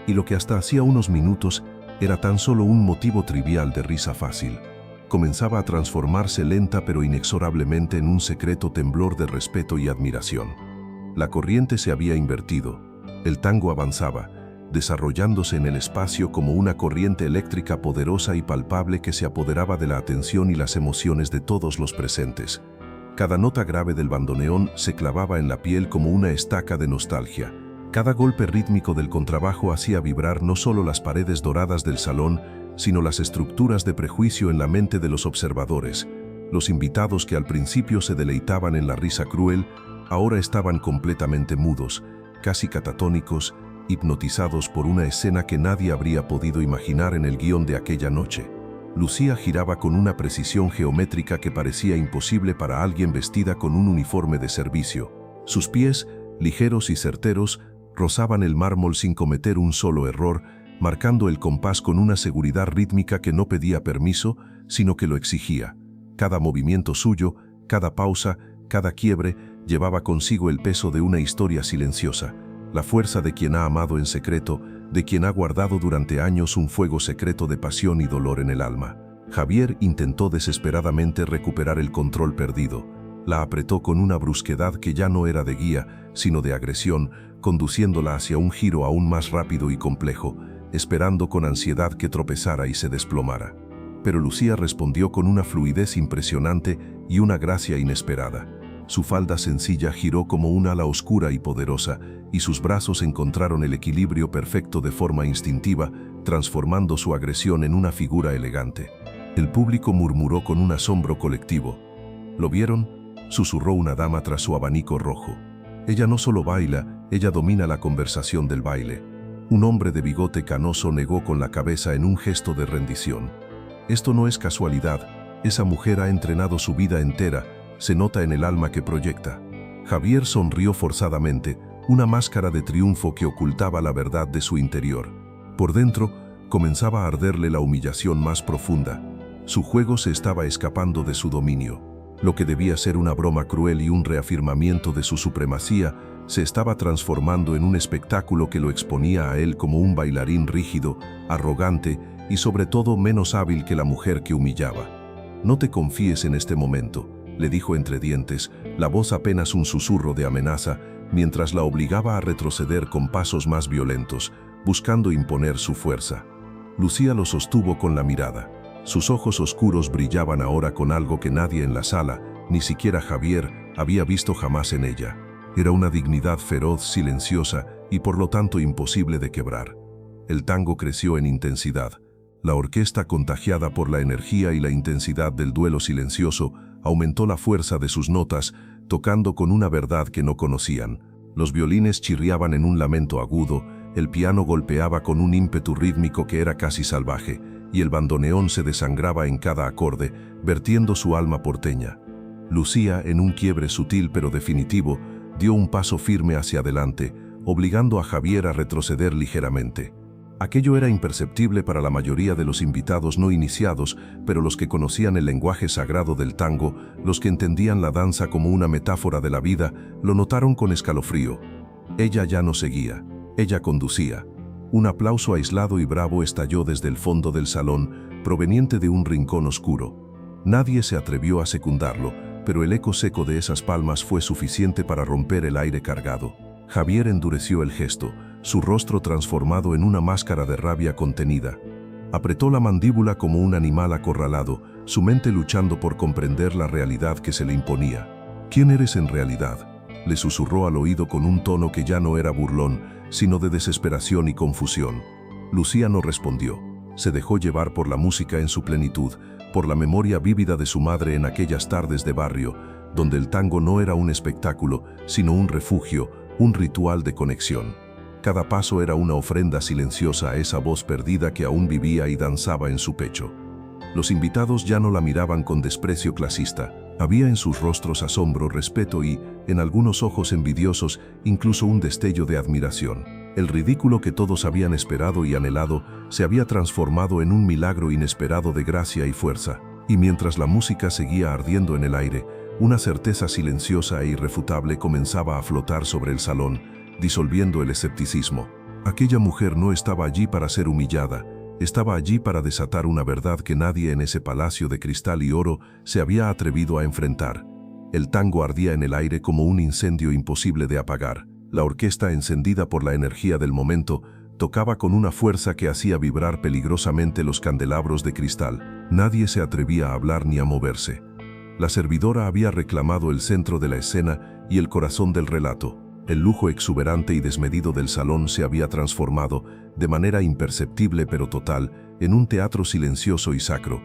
C: Y lo que hasta hacía unos minutos era tan solo un motivo trivial de risa fácil, comenzaba a transformarse lenta pero inexorablemente en un secreto temblor de respeto y admiración. La corriente se había invertido. El tango avanzaba, desarrollándose en el espacio como una corriente eléctrica poderosa y palpable que se apoderaba de la atención y las emociones de todos los presentes. Cada nota grave del bandoneón se clavaba en la piel como una estaca de nostalgia. Cada golpe rítmico del contrabajo hacía vibrar no solo las paredes doradas del salón, sino las estructuras de prejuicio en la mente de los observadores. Los invitados que al principio se deleitaban en la risa cruel, ahora estaban completamente mudos, casi catatónicos, hipnotizados por una escena que nadie habría podido imaginar en el guión de aquella noche. Lucía giraba con una precisión geométrica que parecía imposible para alguien vestida con un uniforme de servicio. Sus pies, ligeros y certeros, rozaban el mármol sin cometer un solo error, marcando el compás con una seguridad rítmica que no pedía permiso, sino que lo exigía. Cada movimiento suyo, cada pausa, cada quiebre, llevaba consigo el peso de una historia silenciosa, la fuerza de quien ha amado en secreto, de quien ha guardado durante años un fuego secreto de pasión y dolor en el alma. Javier intentó desesperadamente recuperar el control perdido. La apretó con una brusquedad que ya no era de guía, sino de agresión, conduciéndola hacia un giro aún más rápido y complejo, esperando con ansiedad que tropezara y se desplomara. Pero Lucía respondió con una fluidez impresionante y una gracia inesperada. Su falda sencilla giró como un ala oscura y poderosa, y sus brazos encontraron el equilibrio perfecto de forma instintiva, transformando su agresión en una figura elegante. El público murmuró con un asombro colectivo. ¿Lo vieron?, susurró una dama tras su abanico rojo. Ella no solo baila, ella domina la conversación del baile. Un hombre de bigote canoso negó con la cabeza en un gesto de rendición. Esto no es casualidad, esa mujer ha entrenado su vida entera, se nota en el alma que proyecta. Javier sonrió forzadamente, una máscara de triunfo que ocultaba la verdad de su interior. Por dentro, comenzaba a arderle la humillación más profunda. Su juego se estaba escapando de su dominio. Lo que debía ser una broma cruel y un reafirmamiento de su supremacía, se estaba transformando en un espectáculo que lo exponía a él como un bailarín rígido, arrogante y sobre todo menos hábil que la mujer que humillaba. «No te confíes en este momento», le dijo entre dientes, la voz apenas un susurro de amenaza, mientras la obligaba a retroceder con pasos más violentos, buscando imponer su fuerza. Lucía lo sostuvo con la mirada. Sus ojos oscuros brillaban ahora con algo que nadie en la sala, ni siquiera Javier, había visto jamás en ella. Era una dignidad feroz, silenciosa y por lo tanto imposible de quebrar. El tango creció en intensidad. La orquesta, contagiada por la energía y la intensidad del duelo silencioso, aumentó la fuerza de sus notas, tocando con una verdad que no conocían. Los violines chirriaban en un lamento agudo, el piano golpeaba con un ímpetu rítmico que era casi salvaje, y el bandoneón se desangraba en cada acorde, vertiendo su alma porteña. Lucía, en un quiebre sutil pero definitivo, dio un paso firme hacia adelante, obligando a Javier a retroceder ligeramente. Aquello era imperceptible para la mayoría de los invitados no iniciados, pero los que conocían el lenguaje sagrado del tango, los que entendían la danza como una metáfora de la vida, lo notaron con escalofrío. Ella ya no seguía, ella conducía. Un aplauso aislado y bravo estalló desde el fondo del salón, proveniente de un rincón oscuro. Nadie se atrevió a secundarlo, pero el eco seco de esas palmas fue suficiente para romper el aire cargado. Javier endureció el gesto, su rostro transformado en una máscara de rabia contenida. Apretó la mandíbula como un animal acorralado, su mente luchando por comprender la realidad que se le imponía. «¿Quién eres en realidad?», le susurró al oído con un tono que ya no era burlón, sino de desesperación y confusión. Lucía no respondió. Se dejó llevar por la música en su plenitud, por la memoria vívida de su madre en aquellas tardes de barrio, donde el tango no era un espectáculo, sino un refugio, un ritual de conexión. Cada paso era una ofrenda silenciosa a esa voz perdida que aún vivía y danzaba en su pecho. Los invitados ya no la miraban con desprecio clasista. Había en sus rostros asombro, respeto y, en algunos ojos envidiosos, incluso un destello de admiración. El ridículo que todos habían esperado y anhelado se había transformado en un milagro inesperado de gracia y fuerza. Y mientras la música seguía ardiendo en el aire, una certeza silenciosa e irrefutable comenzaba a flotar sobre el salón, disolviendo el escepticismo. Aquella mujer no estaba allí para ser humillada, estaba allí para desatar una verdad que nadie en ese palacio de cristal y oro se había atrevido a enfrentar. El tango ardía en el aire como un incendio imposible de apagar. La orquesta, encendida por la energía del momento, tocaba con una fuerza que hacía vibrar peligrosamente los candelabros de cristal. Nadie se atrevía a hablar ni a moverse. La servidora había reclamado el centro de la escena y el corazón del relato. El lujo exuberante y desmedido del salón se había transformado, de manera imperceptible pero total, en un teatro silencioso y sacro,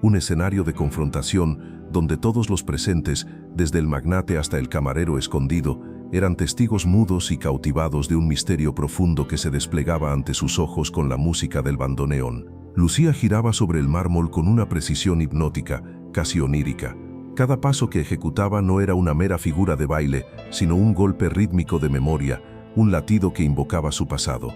C: un escenario de confrontación donde todos los presentes, desde el magnate hasta el camarero escondido, eran testigos mudos y cautivados de un misterio profundo que se desplegaba ante sus ojos con la música del bandoneón. Lucía giraba sobre el mármol con una precisión hipnótica, casi onírica. Cada paso que ejecutaba no era una mera figura de baile, sino un golpe rítmico de memoria, un latido que invocaba su pasado.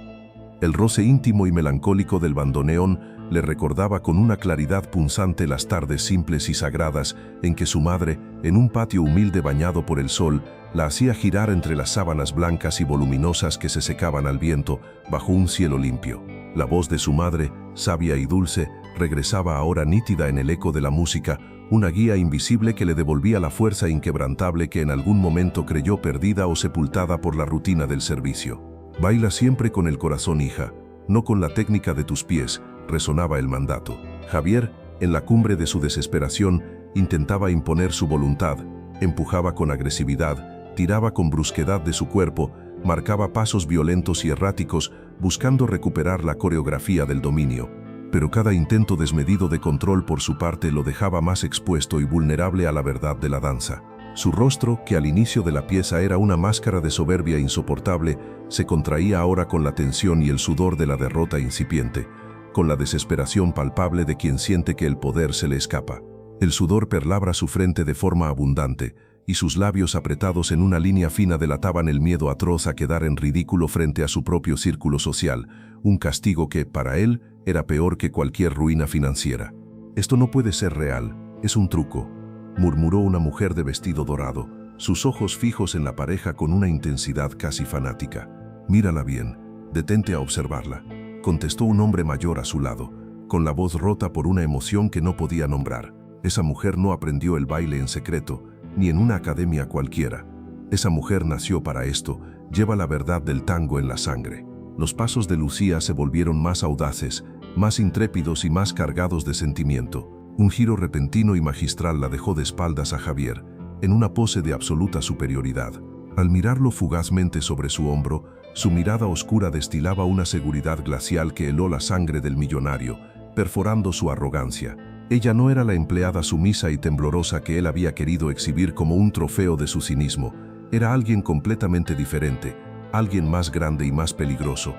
C: El roce íntimo y melancólico del bandoneón le recordaba con una claridad punzante las tardes simples y sagradas en que su madre, en un patio humilde bañado por el sol, la hacía girar entre las sábanas blancas y voluminosas que se secaban al viento bajo un cielo limpio. La voz de su madre, sabia y dulce, regresaba ahora nítida en el eco de la música, una guía invisible que le devolvía la fuerza inquebrantable que en algún momento creyó perdida o sepultada por la rutina del servicio. «Baila siempre con el corazón, hija, no con la técnica de tus pies», resonaba el mandato. Javier, en la cumbre de su desesperación, intentaba imponer su voluntad, empujaba con agresividad, tiraba con brusquedad de su cuerpo, marcaba pasos violentos y erráticos, buscando recuperar la coreografía del dominio. Pero cada intento desmedido de control por su parte lo dejaba más expuesto y vulnerable a la verdad de la danza. Su rostro, que al inicio de la pieza era una máscara de soberbia insoportable, se contraía ahora con la tensión y el sudor de la derrota incipiente, con la desesperación palpable de quien siente que el poder se le escapa. El sudor perlabra su frente de forma abundante, y sus labios apretados en una línea fina delataban el miedo atroz a quedar en ridículo frente a su propio círculo social, un castigo que, para él, era peor que cualquier ruina financiera. «Esto no puede ser real, es un truco», murmuró una mujer de vestido dorado, sus ojos fijos en la pareja con una intensidad casi fanática. «Mírala bien, detente a observarla», contestó un hombre mayor a su lado, con la voz rota por una emoción que no podía nombrar. «Esa mujer no aprendió el baile en secreto, ni en una academia cualquiera. Esa mujer nació para esto, lleva la verdad del tango en la sangre». Los pasos de Lucía se volvieron más audaces, más intrépidos y más cargados de sentimiento. Un giro repentino y magistral la dejó de espaldas a Javier, en una pose de absoluta superioridad. Al mirarlo fugazmente sobre su hombro, su mirada oscura destilaba una seguridad glacial que heló la sangre del millonario, perforando su arrogancia. Ella no era la empleada sumisa y temblorosa que él había querido exhibir como un trofeo de su cinismo. Era alguien completamente diferente, alguien más grande y más peligroso.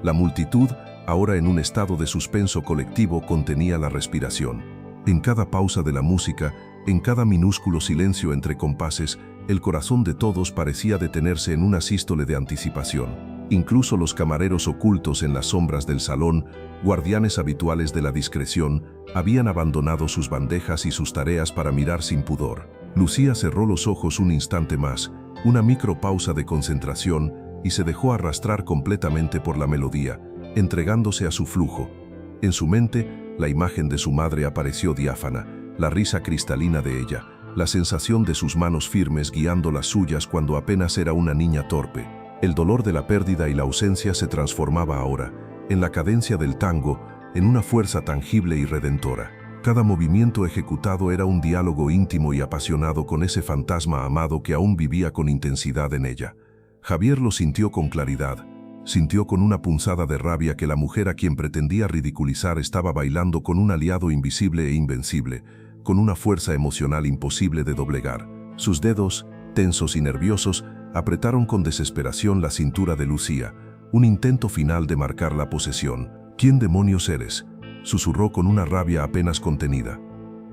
C: La multitud, ahora en un estado de suspenso colectivo, contenía la respiración. En cada pausa de la música, en cada minúsculo silencio entre compases, el corazón de todos parecía detenerse en una sístole de anticipación. Incluso los camareros ocultos en las sombras del salón, guardianes habituales de la discreción, habían abandonado sus bandejas y sus tareas para mirar sin pudor. Lucía cerró los ojos un instante más, una micropausa de concentración, y se dejó arrastrar completamente por la melodía, entregándose a su flujo. En su mente, la imagen de su madre apareció diáfana, la risa cristalina de ella, la sensación de sus manos firmes guiando las suyas cuando apenas era una niña torpe. El dolor de la pérdida y la ausencia se transformaba ahora, en la cadencia del tango, en una fuerza tangible y redentora. Cada movimiento ejecutado era un diálogo íntimo y apasionado con ese fantasma amado que aún vivía con intensidad en ella. Javier lo sintió con claridad. Sintió con una punzada de rabia que la mujer a quien pretendía ridiculizar estaba bailando con un aliado invisible e invencible, con una fuerza emocional imposible de doblegar. Sus dedos, tensos y nerviosos, apretaron con desesperación la cintura de Lucía, un intento final de marcar la posesión. «¿Quién demonios eres?», susurró con una rabia apenas contenida.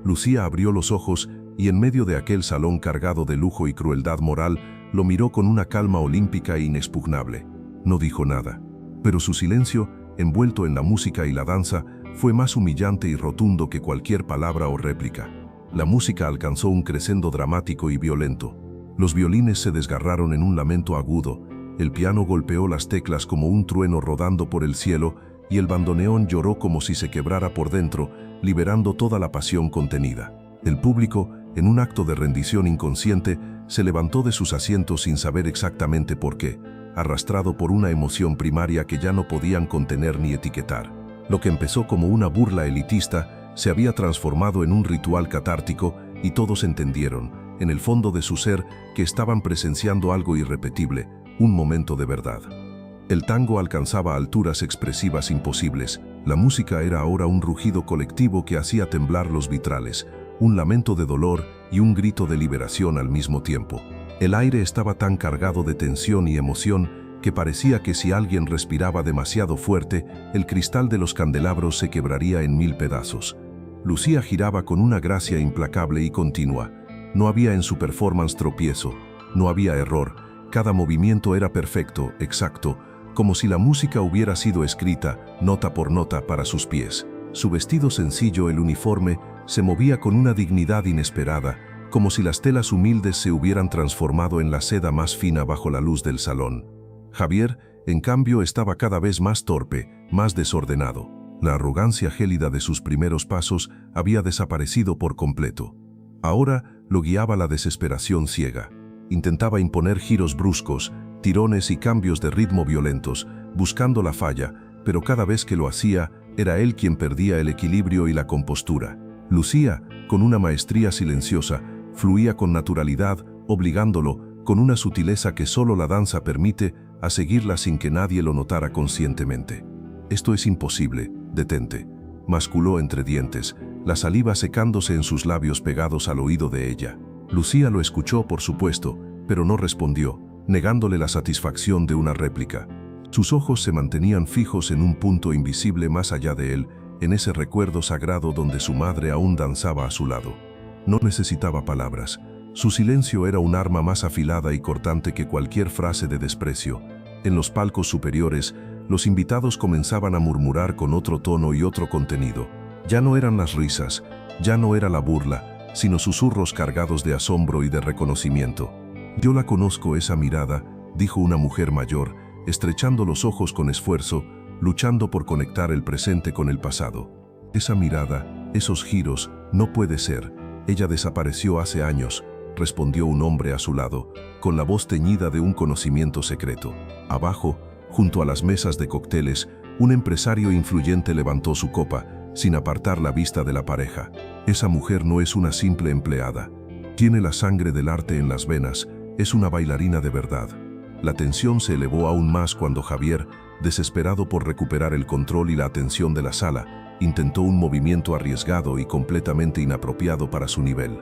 C: Lucía abrió los ojos y en medio de aquel salón cargado de lujo y crueldad moral, lo miró con una calma olímpica e inexpugnable. No dijo nada. Pero su silencio, envuelto en la música y la danza, fue más humillante y rotundo que cualquier palabra o réplica. La música alcanzó un crescendo dramático y violento. Los violines se desgarraron en un lamento agudo, el piano golpeó las teclas como un trueno rodando por el cielo y el bandoneón lloró como si se quebrara por dentro, liberando toda la pasión contenida. El público, en un acto de rendición inconsciente, se levantó de sus asientos sin saber exactamente por qué, arrastrado por una emoción primaria que ya no podían contener ni etiquetar. Lo que empezó como una burla elitista se había transformado en un ritual catártico y todos entendieron, en el fondo de su ser, que estaban presenciando algo irrepetible, un momento de verdad. El tango alcanzaba alturas expresivas imposibles. La música era ahora un rugido colectivo que hacía temblar los vitrales, un lamento de dolor y un grito de liberación al mismo tiempo. El aire estaba tan cargado de tensión y emoción que parecía que si alguien respiraba demasiado fuerte, el cristal de los candelabros se quebraría en 1000 pedazos. Lucía giraba con una gracia implacable y continua. No había en su performance tropiezo, no había error. Cada movimiento era perfecto, exacto, como si la música hubiera sido escrita, nota por nota, para sus pies. Su vestido sencillo, el uniforme, se movía con una dignidad inesperada, como si las telas humildes se hubieran transformado en la seda más fina bajo la luz del salón. Javier, en cambio, estaba cada vez más torpe, más desordenado. La arrogancia gélida de sus primeros pasos había desaparecido por completo. Ahora lo guiaba la desesperación ciega. Intentaba imponer giros bruscos, tirones y cambios de ritmo violentos, buscando la falla, pero cada vez que lo hacía, era él quien perdía el equilibrio y la compostura. Lucía, con una maestría silenciosa, fluía con naturalidad, obligándolo, con una sutileza que solo la danza permite, a seguirla sin que nadie lo notara conscientemente. «Esto es imposible, detente», masculó entre dientes, la saliva secándose en sus labios pegados al oído de ella. Lucía lo escuchó, por supuesto, pero no respondió, negándole la satisfacción de una réplica. Sus ojos se mantenían fijos en un punto invisible más allá de él, en ese recuerdo sagrado donde su madre aún danzaba a su lado. No necesitaba palabras. Su silencio era un arma más afilada y cortante que cualquier frase de desprecio. En los palcos superiores, los invitados comenzaban a murmurar con otro tono y otro contenido. Ya no eran las risas, ya no era la burla, sino susurros cargados de asombro y de reconocimiento. «Yo la conozco, esa mirada», dijo una mujer mayor, estrechando los ojos con esfuerzo, luchando por conectar el presente con el pasado. «Esa mirada, esos giros, no puede ser. Ella desapareció hace años», respondió un hombre a su lado, con la voz teñida de un conocimiento secreto. Abajo, junto a las mesas de cócteles, un empresario influyente levantó su copa, sin apartar la vista de la pareja. «Esa mujer no es una simple empleada. Tiene la sangre del arte en las venas, es una bailarina de verdad». La tensión se elevó aún más cuando Javier, desesperado por recuperar el control y la atención de la sala, intentó un movimiento arriesgado y completamente inapropiado para su nivel.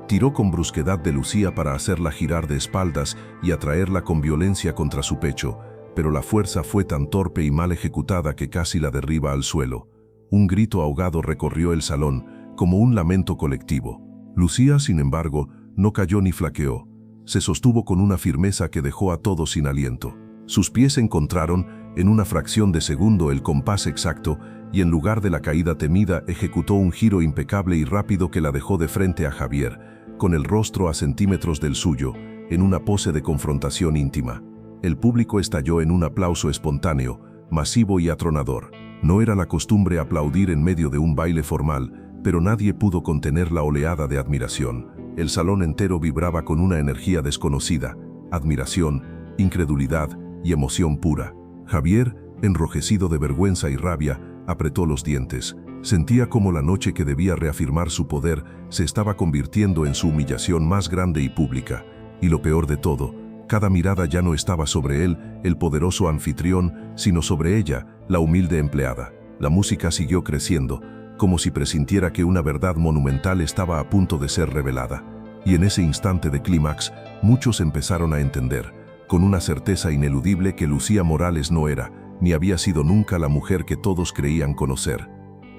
C: Tiró con brusquedad de Lucía para hacerla girar de espaldas y atraerla con violencia contra su pecho, pero la fuerza fue tan torpe y mal ejecutada que casi la derriba al suelo. Un grito ahogado recorrió el salón, como un lamento colectivo. Lucía, sin embargo, no cayó ni flaqueó. Se sostuvo con una firmeza que dejó a todos sin aliento. Sus pies encontraron, en una fracción de segundo, el compás exacto, y en lugar de la caída temida, ejecutó un giro impecable y rápido que la dejó de frente a Javier, con el rostro a centímetros del suyo, en una pose de confrontación íntima. El público estalló en un aplauso espontáneo, masivo y atronador. No era la costumbre aplaudir en medio de un baile formal, pero nadie pudo contener la oleada de admiración. El salón entero vibraba con una energía desconocida, admiración, incredulidad y emoción pura. Javier, enrojecido de vergüenza y rabia, apretó los dientes. Sentía como la noche que debía reafirmar su poder se estaba convirtiendo en su humillación más grande y pública. Y lo peor de todo, cada mirada ya no estaba sobre él, el poderoso anfitrión, sino sobre ella, la humilde empleada. La música siguió creciendo, como si presintiera que una verdad monumental estaba a punto de ser revelada. Y en ese instante de clímax, muchos empezaron a entender, con una certeza ineludible, que Lucía Morales no era, ni había sido nunca la mujer que todos creían conocer.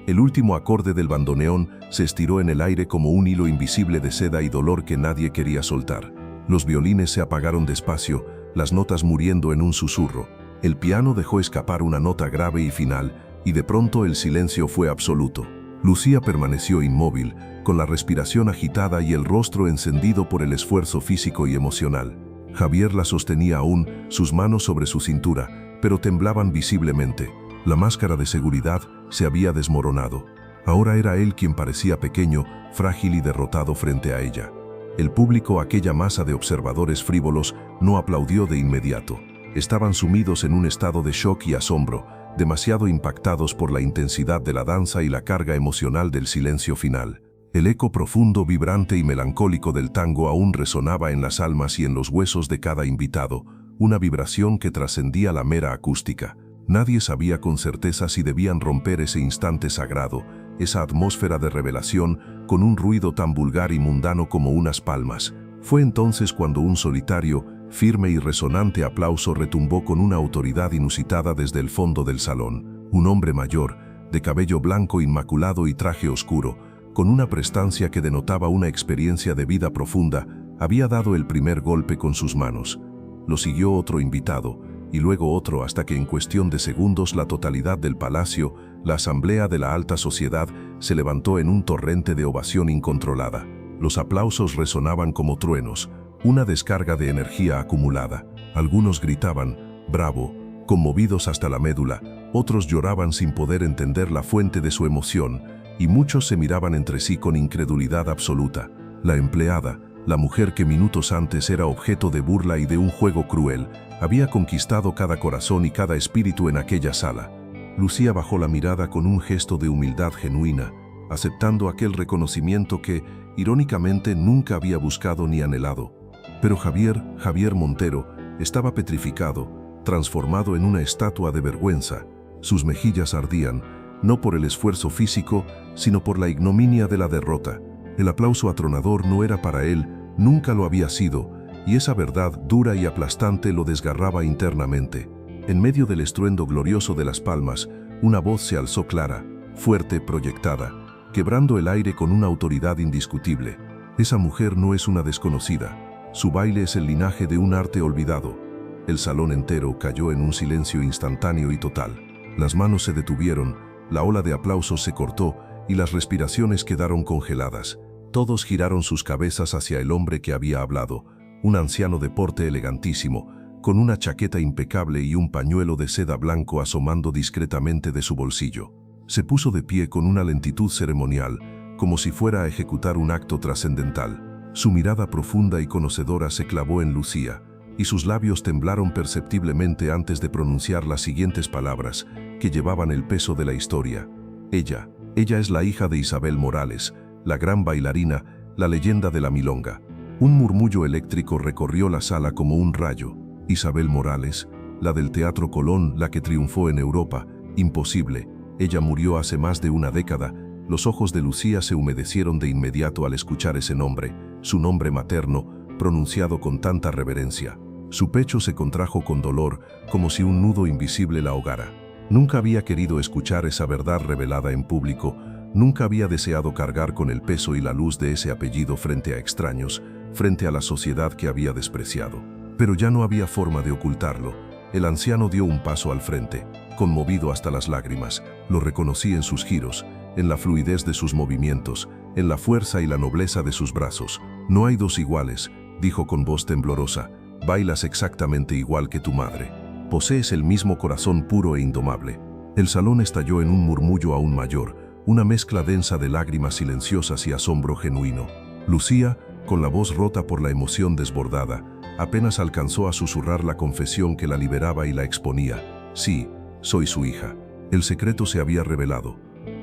C: El último acorde del bandoneón se estiró en el aire como un hilo invisible de seda y dolor que nadie quería soltar. Los violines se apagaron despacio, las notas muriendo en un susurro. El piano dejó escapar una nota grave y final, y de pronto el silencio fue absoluto. Lucía permaneció inmóvil, con la respiración agitada y el rostro encendido por el esfuerzo físico y emocional. Javier la sostenía aún, sus manos sobre su cintura, pero temblaban visiblemente. La máscara de seguridad se había desmoronado. Ahora era él quien parecía pequeño, frágil y derrotado frente a ella. El público, aquella masa de observadores frívolos, no aplaudió de inmediato. Estaban sumidos en un estado de shock y asombro, demasiado impactados por la intensidad de la danza y la carga emocional del silencio final. El eco profundo, vibrante y melancólico del tango aún resonaba en las almas y en los huesos de cada invitado, una vibración que trascendía la mera acústica. Nadie sabía con certeza si debían romper ese instante sagrado, esa atmósfera de revelación, con un ruido tan vulgar y mundano como unas palmas. Fue entonces cuando un solitario, firme y resonante aplauso retumbó con una autoridad inusitada desde el fondo del salón. Un hombre mayor, de cabello blanco inmaculado y traje oscuro, con una prestancia que denotaba una experiencia de vida profunda, había dado el primer golpe con sus manos. Lo siguió otro invitado, y luego otro, hasta que en cuestión de segundos la totalidad del palacio, la asamblea de la alta sociedad, se levantó en un torrente de ovación incontrolada. Los aplausos resonaban como truenos, una descarga de energía acumulada. Algunos gritaban, «¡Bravo!», conmovidos hasta la médula, otros lloraban sin poder entender la fuente de su emoción, y muchos se miraban entre sí con incredulidad absoluta. La empleada, la mujer que minutos antes era objeto de burla y de un juego cruel, había conquistado cada corazón y cada espíritu en aquella sala. Lucía bajó la mirada con un gesto de humildad genuina, aceptando aquel reconocimiento que, irónicamente, nunca había buscado ni anhelado. Pero Javier Montero, estaba petrificado, transformado en una estatua de vergüenza. Sus mejillas ardían, no por el esfuerzo físico, sino por la ignominia de la derrota. El aplauso atronador no era para él, nunca lo había sido, y esa verdad dura y aplastante lo desgarraba internamente. En medio del estruendo glorioso de las palmas, una voz se alzó clara, fuerte, proyectada, quebrando el aire con una autoridad indiscutible. Esa mujer no es una desconocida. Su baile es el linaje de un arte olvidado. El salón entero cayó en un silencio instantáneo y total. Las manos se detuvieron, la ola de aplausos se cortó y las respiraciones quedaron congeladas. Todos giraron sus cabezas hacia el hombre que había hablado, un anciano de porte elegantísimo, con una chaqueta impecable y un pañuelo de seda blanco asomando discretamente de su bolsillo. Se puso de pie con una lentitud ceremonial, como si fuera a ejecutar un acto trascendental. Su mirada profunda y conocedora se clavó en Lucía, y sus labios temblaron perceptiblemente antes de pronunciar las siguientes palabras, que llevaban el peso de la historia. Ella es la hija de Isabel Morales, la gran bailarina, la leyenda de la milonga. Un murmullo eléctrico recorrió la sala como un rayo. Isabel Morales, la del Teatro Colón, la que triunfó en Europa. Imposible, ella murió hace más de una década. Los ojos de Lucía se humedecieron de inmediato al escuchar ese nombre, su nombre materno, pronunciado con tanta reverencia. Su pecho se contrajo con dolor, como si un nudo invisible la ahogara. Nunca había querido escuchar esa verdad revelada en público, nunca había deseado cargar con el peso y la luz de ese apellido frente a extraños, frente a la sociedad que había despreciado. Pero ya no había forma de ocultarlo. El anciano dio un paso al frente, conmovido hasta las lágrimas. Lo reconocí en sus giros, en la fluidez de sus movimientos, en la fuerza y la nobleza de sus brazos. «No hay dos iguales», dijo con voz temblorosa. «Bailas exactamente igual que tu madre. Posees el mismo corazón puro e indomable». El salón estalló en un murmullo aún mayor, una mezcla densa de lágrimas silenciosas y asombro genuino. Lucía, con la voz rota por la emoción desbordada, apenas alcanzó a susurrar la confesión que la liberaba y la exponía. «Sí, soy su hija». El secreto se había revelado.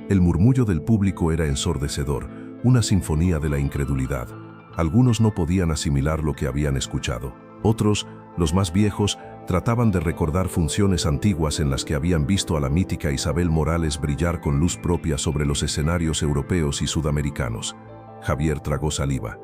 C: El murmullo del público era ensordecedor, una sinfonía de la incredulidad. Algunos no podían asimilar lo que habían escuchado. Otros, los más viejos, trataban de recordar funciones antiguas en las que habían visto a la mítica Isabel Morales brillar con luz propia sobre los escenarios europeos y sudamericanos. Javier tragó saliva.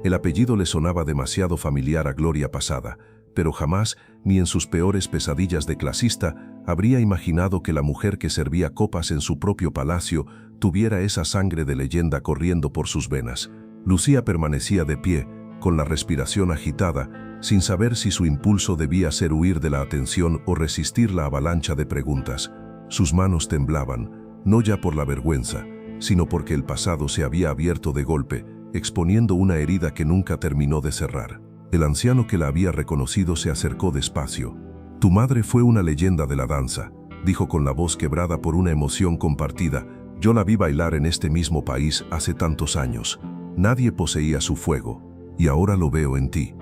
C: El apellido le sonaba demasiado familiar a gloria pasada, pero jamás, ni en sus peores pesadillas de clasista, habría imaginado que la mujer que servía copas en su propio palacio tuviera esa sangre de leyenda corriendo por sus venas. Lucía permanecía de pie, con la respiración agitada, sin saber si su impulso debía ser huir de la atención o resistir la avalancha de preguntas. Sus manos temblaban, no ya por la vergüenza, sino porque el pasado se había abierto de golpe, exponiendo una herida que nunca terminó de cerrar. El anciano que la había reconocido se acercó despacio. «Tu madre fue una leyenda de la danza», dijo con la voz quebrada por una emoción compartida. «Yo la vi bailar en este mismo país hace tantos años. Nadie poseía su fuego, y ahora lo veo en ti».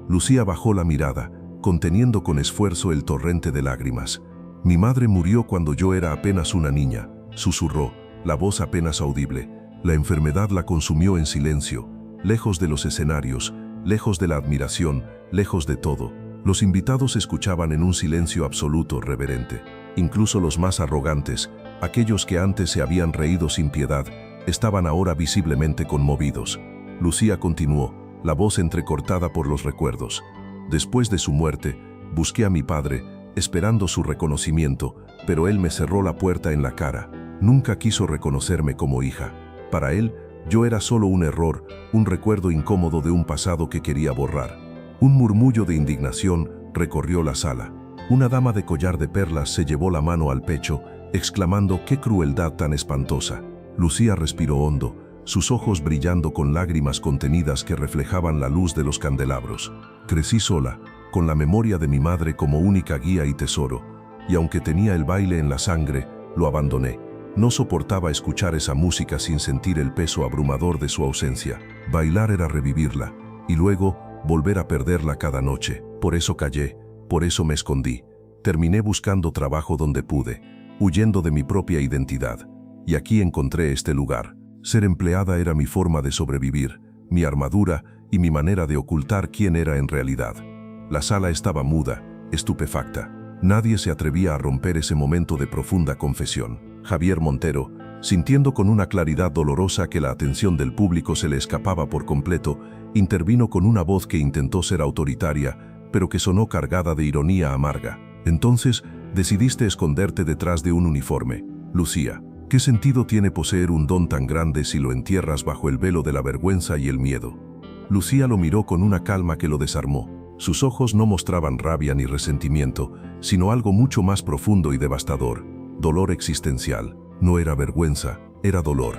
C: Lucía bajó la mirada, conteniendo con esfuerzo el torrente de lágrimas. «Mi madre murió cuando yo era apenas una niña», susurró, la voz apenas audible. «La enfermedad la consumió en silencio, lejos de los escenarios, lejos de la admiración, lejos de todo». Los invitados escuchaban en un silencio absoluto, reverente. Incluso los más arrogantes, aquellos que antes se habían reído sin piedad, estaban ahora visiblemente conmovidos. Lucía continuó, la voz entrecortada por los recuerdos. «Después de su muerte, busqué a mi padre, esperando su reconocimiento, pero él me cerró la puerta en la cara. Nunca quiso reconocerme como hija. Para él, yo era solo un error, un recuerdo incómodo de un pasado que quería borrar». Un murmullo de indignación recorrió la sala. Una dama de collar de perlas se llevó la mano al pecho, exclamando «¡Qué crueldad tan espantosa!». Lucía respiró hondo, sus ojos brillando con lágrimas contenidas que reflejaban la luz de los candelabros. «Crecí sola, con la memoria de mi madre como única guía y tesoro, y aunque tenía el baile en la sangre, lo abandoné. No soportaba escuchar esa música sin sentir el peso abrumador de su ausencia. Bailar era revivirla, y luego volver a perderla cada noche. Por eso callé, por eso me escondí. Terminé buscando trabajo donde pude, huyendo de mi propia identidad. Y aquí encontré este lugar. Ser empleada era mi forma de sobrevivir, mi armadura y mi manera de ocultar quién era en realidad». La sala estaba muda, estupefacta. Nadie se atrevía a romper ese momento de profunda confesión. Javier Montero, sintiendo con una claridad dolorosa que la atención del público se le escapaba por completo, intervino con una voz que intentó ser autoritaria, pero que sonó cargada de ironía amarga. «Entonces, decidiste esconderte detrás de un uniforme. Lucía, ¿qué sentido tiene poseer un don tan grande si lo entierras bajo el velo de la vergüenza y el miedo?». Lucía lo miró con una calma que lo desarmó. Sus ojos no mostraban rabia ni resentimiento, sino algo mucho más profundo y devastador. Dolor existencial. No era vergüenza, era dolor.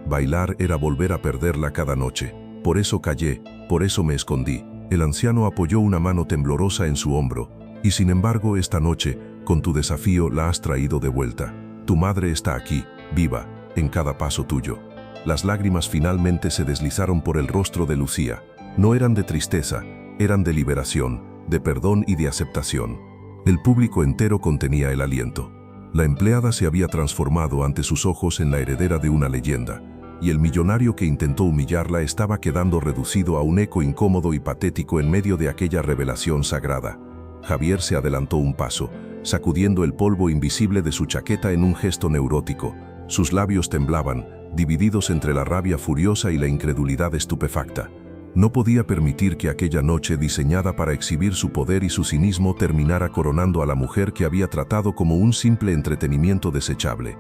C: Bailar era volver a perderla cada noche. «Por eso callé, por eso me escondí». El anciano apoyó una mano temblorosa en su hombro. «Y sin embargo, esta noche, con tu desafío, la has traído de vuelta. Tu madre está aquí, viva, en cada paso tuyo». Las lágrimas finalmente se deslizaron por el rostro de Lucía. No eran de tristeza, eran de liberación, de perdón y de aceptación. El público entero contenía el aliento. La empleada se había transformado ante sus ojos en la heredera de una leyenda, y el millonario que intentó humillarla estaba quedando reducido a un eco incómodo y patético en medio de aquella revelación sagrada. Javier se adelantó un paso, sacudiendo el polvo invisible de su chaqueta en un gesto neurótico. Sus labios temblaban, divididos entre la rabia furiosa y la incredulidad estupefacta. No podía permitir que aquella noche diseñada para exhibir su poder y su cinismo terminara coronando a la mujer que había tratado como un simple entretenimiento desechable.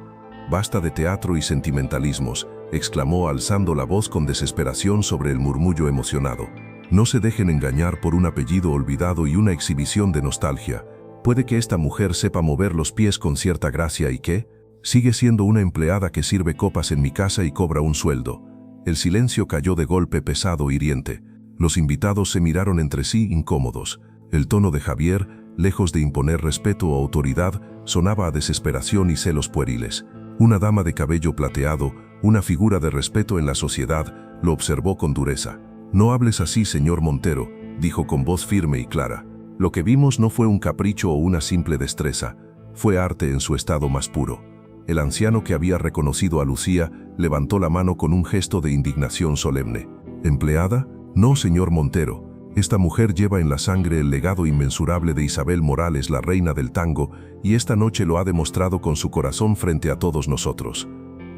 C: «Basta de teatro y sentimentalismos», exclamó alzando la voz con desesperación sobre el murmullo emocionado. «No se dejen engañar por un apellido olvidado y una exhibición de nostalgia. Puede que esta mujer sepa mover los pies con cierta gracia y ¿qué? Sigue siendo una empleada que sirve copas en mi casa y cobra un sueldo». El silencio cayó de golpe pesado e hiriente. Los invitados se miraron entre sí incómodos. El tono de Javier, lejos de imponer respeto o autoridad, sonaba a desesperación y celos pueriles. Una dama de cabello plateado, una figura de respeto en la sociedad, lo observó con dureza. «No hables así, señor Montero», dijo con voz firme y clara. «Lo que vimos no fue un capricho o una simple destreza, fue arte en su estado más puro». El anciano que había reconocido a Lucía levantó la mano con un gesto de indignación solemne. «¿Empleada? No, señor Montero. Esta mujer lleva en la sangre el legado inmensurable de Isabel Morales, la reina del tango, y esta noche lo ha demostrado con su corazón frente a todos nosotros».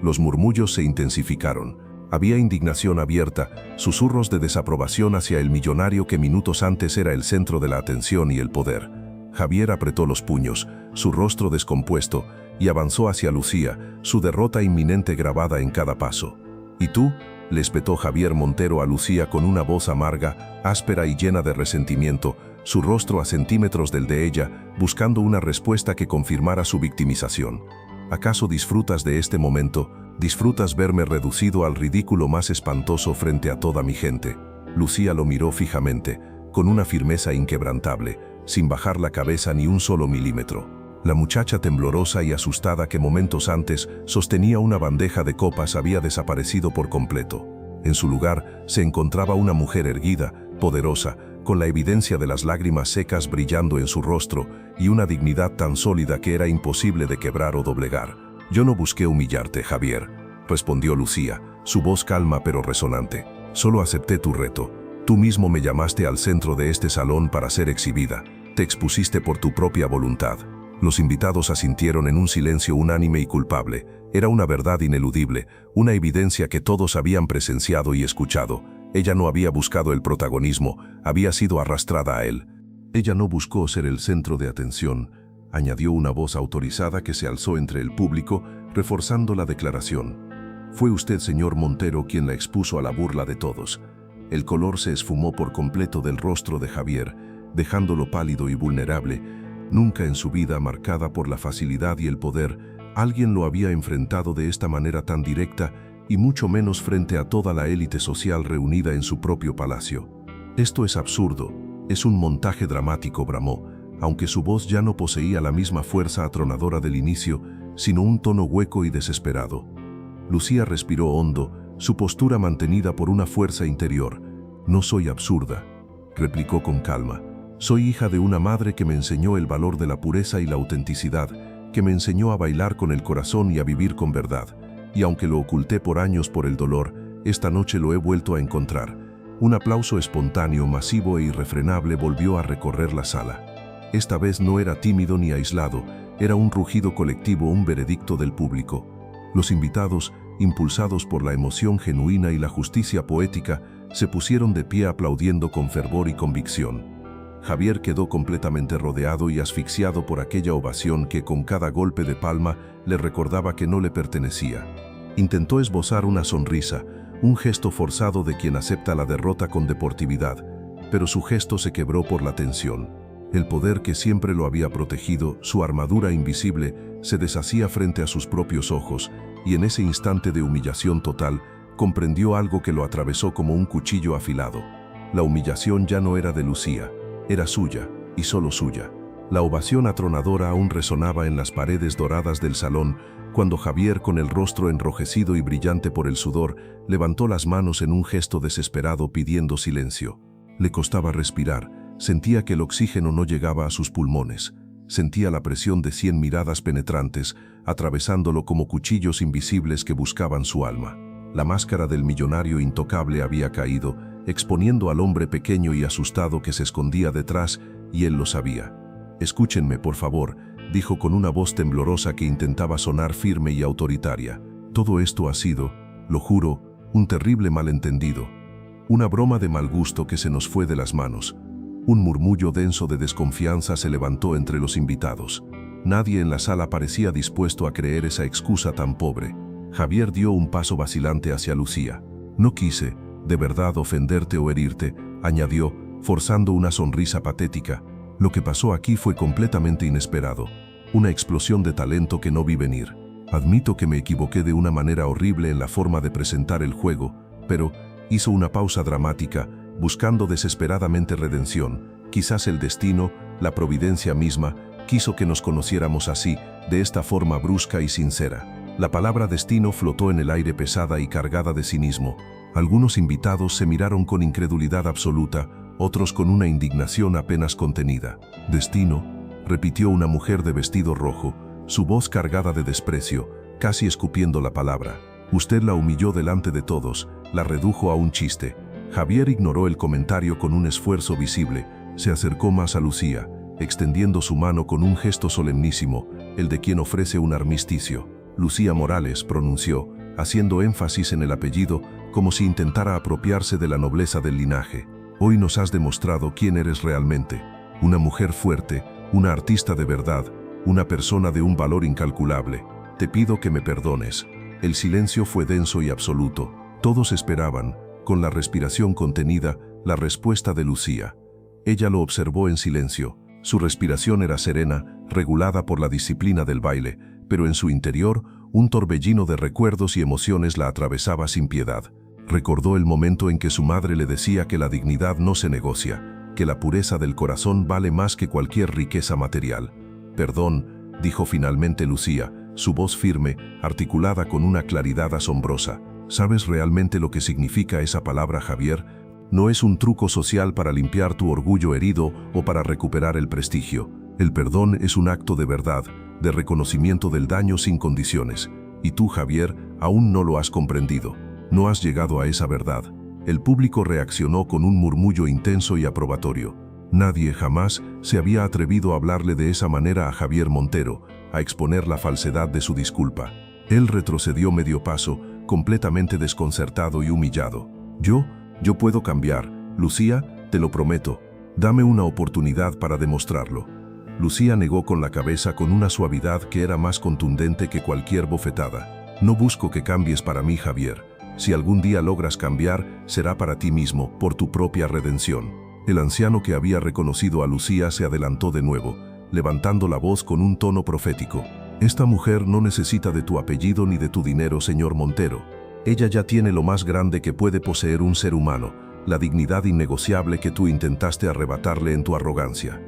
C: Los murmullos se intensificaron. Había indignación abierta, susurros de desaprobación hacia el millonario que minutos antes era el centro de la atención y el poder. Javier apretó los puños, su rostro descompuesto, y avanzó hacia Lucía, su derrota inminente grabada en cada paso. «¿Y tú? le espetó Javier Montero a Lucía con una voz amarga, áspera y llena de resentimiento, su rostro a centímetros del de ella, buscando una respuesta que confirmara su victimización. ¿Acaso disfrutas de este momento? ¿Disfrutas verme reducido al ridículo más espantoso frente a toda mi gente? Lucía lo miró fijamente, con una firmeza inquebrantable, sin bajar la cabeza ni un solo milímetro. La muchacha temblorosa y asustada que momentos antes sostenía una bandeja de copas había desaparecido por completo. En su lugar se encontraba una mujer erguida, poderosa, con la evidencia de las lágrimas secas brillando en su rostro y una dignidad tan sólida que era imposible de quebrar o doblegar. «Yo no busqué humillarte, Javier», respondió Lucía, su voz calma pero resonante. «Solo acepté tu reto. Tú mismo me llamaste al centro de este salón para ser exhibida. Te expusiste por tu propia voluntad». Los invitados asintieron en un silencio unánime y culpable. Era una verdad ineludible, una evidencia que todos habían presenciado y escuchado. Ella no había buscado el protagonismo, había sido arrastrada a él. Ella no buscó ser el centro de atención, añadió una voz autorizada que se alzó entre el público, reforzando la declaración. Fue usted, señor Montero, quien la expuso a la burla de todos. El color se esfumó por completo del rostro de Javier, dejándolo pálido y vulnerable. Nunca en su vida, marcada por la facilidad y el poder, alguien lo había enfrentado de esta manera tan directa y mucho menos frente a toda la élite social reunida en su propio palacio. «Esto es absurdo, es un montaje dramático», bramó, aunque su voz ya no poseía la misma fuerza atronadora del inicio, sino un tono hueco y desesperado. Lucía respiró hondo, su postura mantenida por una fuerza interior. «No soy absurda», replicó con calma. «Soy hija de una madre que me enseñó el valor de la pureza y la autenticidad, que me enseñó a bailar con el corazón y a vivir con verdad. Y aunque lo oculté por años por el dolor, esta noche lo he vuelto a encontrar». Un aplauso espontáneo, masivo e irrefrenable volvió a recorrer la sala. Esta vez no era tímido ni aislado, era un rugido colectivo, un veredicto del público. Los invitados, impulsados por la emoción genuina y la justicia poética, se pusieron de pie aplaudiendo con fervor y convicción. Javier quedó completamente rodeado y asfixiado por aquella ovación que con cada golpe de palma le recordaba que no le pertenecía. Intentó esbozar una sonrisa, un gesto forzado de quien acepta la derrota con deportividad, pero su gesto se quebró por la tensión. El poder que siempre lo había protegido, su armadura invisible, se deshacía frente a sus propios ojos, y en ese instante de humillación total, comprendió algo que lo atravesó como un cuchillo afilado. La humillación ya no era de Lucía, era suya, y solo suya. La ovación atronadora aún resonaba en las paredes doradas del salón, cuando Javier, con el rostro enrojecido y brillante por el sudor, levantó las manos en un gesto desesperado pidiendo silencio. Le costaba respirar, sentía que el oxígeno no llegaba a sus pulmones. Sentía la presión de 100 miradas penetrantes, atravesándolo como cuchillos invisibles que buscaban su alma. La máscara del millonario intocable había caído, exponiendo al hombre pequeño y asustado que se escondía detrás, y él lo sabía. «Escúchenme, por favor», dijo con una voz temblorosa que intentaba sonar firme y autoritaria. «Todo esto ha sido, lo juro, un terrible malentendido. Una broma de mal gusto que se nos fue de las manos». Un murmullo denso de desconfianza se levantó entre los invitados. Nadie en la sala parecía dispuesto a creer esa excusa tan pobre. Javier dio un paso vacilante hacia Lucía. «No quise, de verdad, ofenderte o herirte», añadió, forzando una sonrisa patética. «Lo que pasó aquí fue completamente inesperado. Una explosión de talento que no vi venir. Admito que me equivoqué de una manera horrible en la forma de presentar el juego, pero…» hizo una pausa dramática, buscando desesperadamente redención. «Quizás el destino, la providencia misma, quiso que nos conociéramos así, de esta forma brusca y sincera». La palabra destino flotó en el aire pesada y cargada de cinismo. Algunos invitados se miraron con incredulidad absoluta, otros con una indignación apenas contenida. «Destino», repitió una mujer de vestido rojo, su voz cargada de desprecio, casi escupiendo la palabra. «Usted la humilló delante de todos, la redujo a un chiste». Javier ignoró el comentario con un esfuerzo visible, se acercó más a Lucía, extendiendo su mano con un gesto solemnísimo, el de quien ofrece un armisticio. «Lucía Morales», pronunció, haciendo énfasis en el apellido, como si intentara apropiarse de la nobleza del linaje. «Hoy nos has demostrado quién eres realmente. Una mujer fuerte, una artista de verdad, una persona de un valor incalculable. Te pido que me perdones». El silencio fue denso y absoluto. Todos esperaban, con la respiración contenida, la respuesta de Lucía. Ella lo observó en silencio. Su respiración era serena, regulada por la disciplina del baile, pero en su interior, un torbellino de recuerdos y emociones la atravesaba sin piedad. Recordó el momento en que su madre le decía que la dignidad no se negocia, que la pureza del corazón vale más que cualquier riqueza material. «Perdón», dijo finalmente Lucía, su voz firme, articulada con una claridad asombrosa. «¿Sabes realmente lo que significa esa palabra, Javier? No es un truco social para limpiar tu orgullo herido o para recuperar el prestigio. El perdón es un acto de verdad, de reconocimiento del daño sin condiciones. Y tú, Javier, aún no lo has comprendido. No has llegado a esa verdad». El público reaccionó con un murmullo intenso y aprobatorio. Nadie jamás se había atrevido a hablarle de esa manera a Javier Montero, a exponer la falsedad de su disculpa. Él retrocedió medio paso, completamente desconcertado y humillado. Yo puedo cambiar, Lucía, te lo prometo. Dame una oportunidad para demostrarlo». Lucía negó con la cabeza con una suavidad que era más contundente que cualquier bofetada. «No busco que cambies para mí, Javier. Si algún día logras cambiar, será para ti mismo, por tu propia redención». El anciano que había reconocido a Lucía se adelantó de nuevo, levantando la voz con un tono profético. «Esta mujer no necesita de tu apellido ni de tu dinero, señor Montero. Ella ya tiene lo más grande que puede poseer un ser humano, la dignidad innegociable que tú intentaste arrebatarle en tu arrogancia».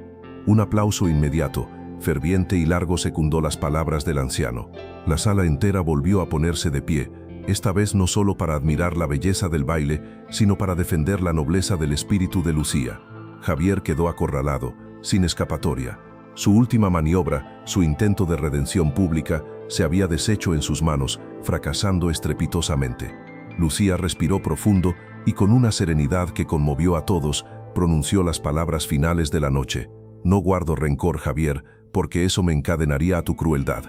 C: Un aplauso inmediato, ferviente y largo secundó las palabras del anciano. La sala entera volvió a ponerse de pie, esta vez no solo para admirar la belleza del baile, sino para defender la nobleza del espíritu de Lucía. Javier quedó acorralado, sin escapatoria. Su última maniobra, su intento de redención pública, se había deshecho en sus manos, fracasando estrepitosamente. Lucía respiró profundo y con una serenidad que conmovió a todos, pronunció las palabras finales de la noche. «No guardo rencor, Javier, porque eso me encadenaría a tu crueldad.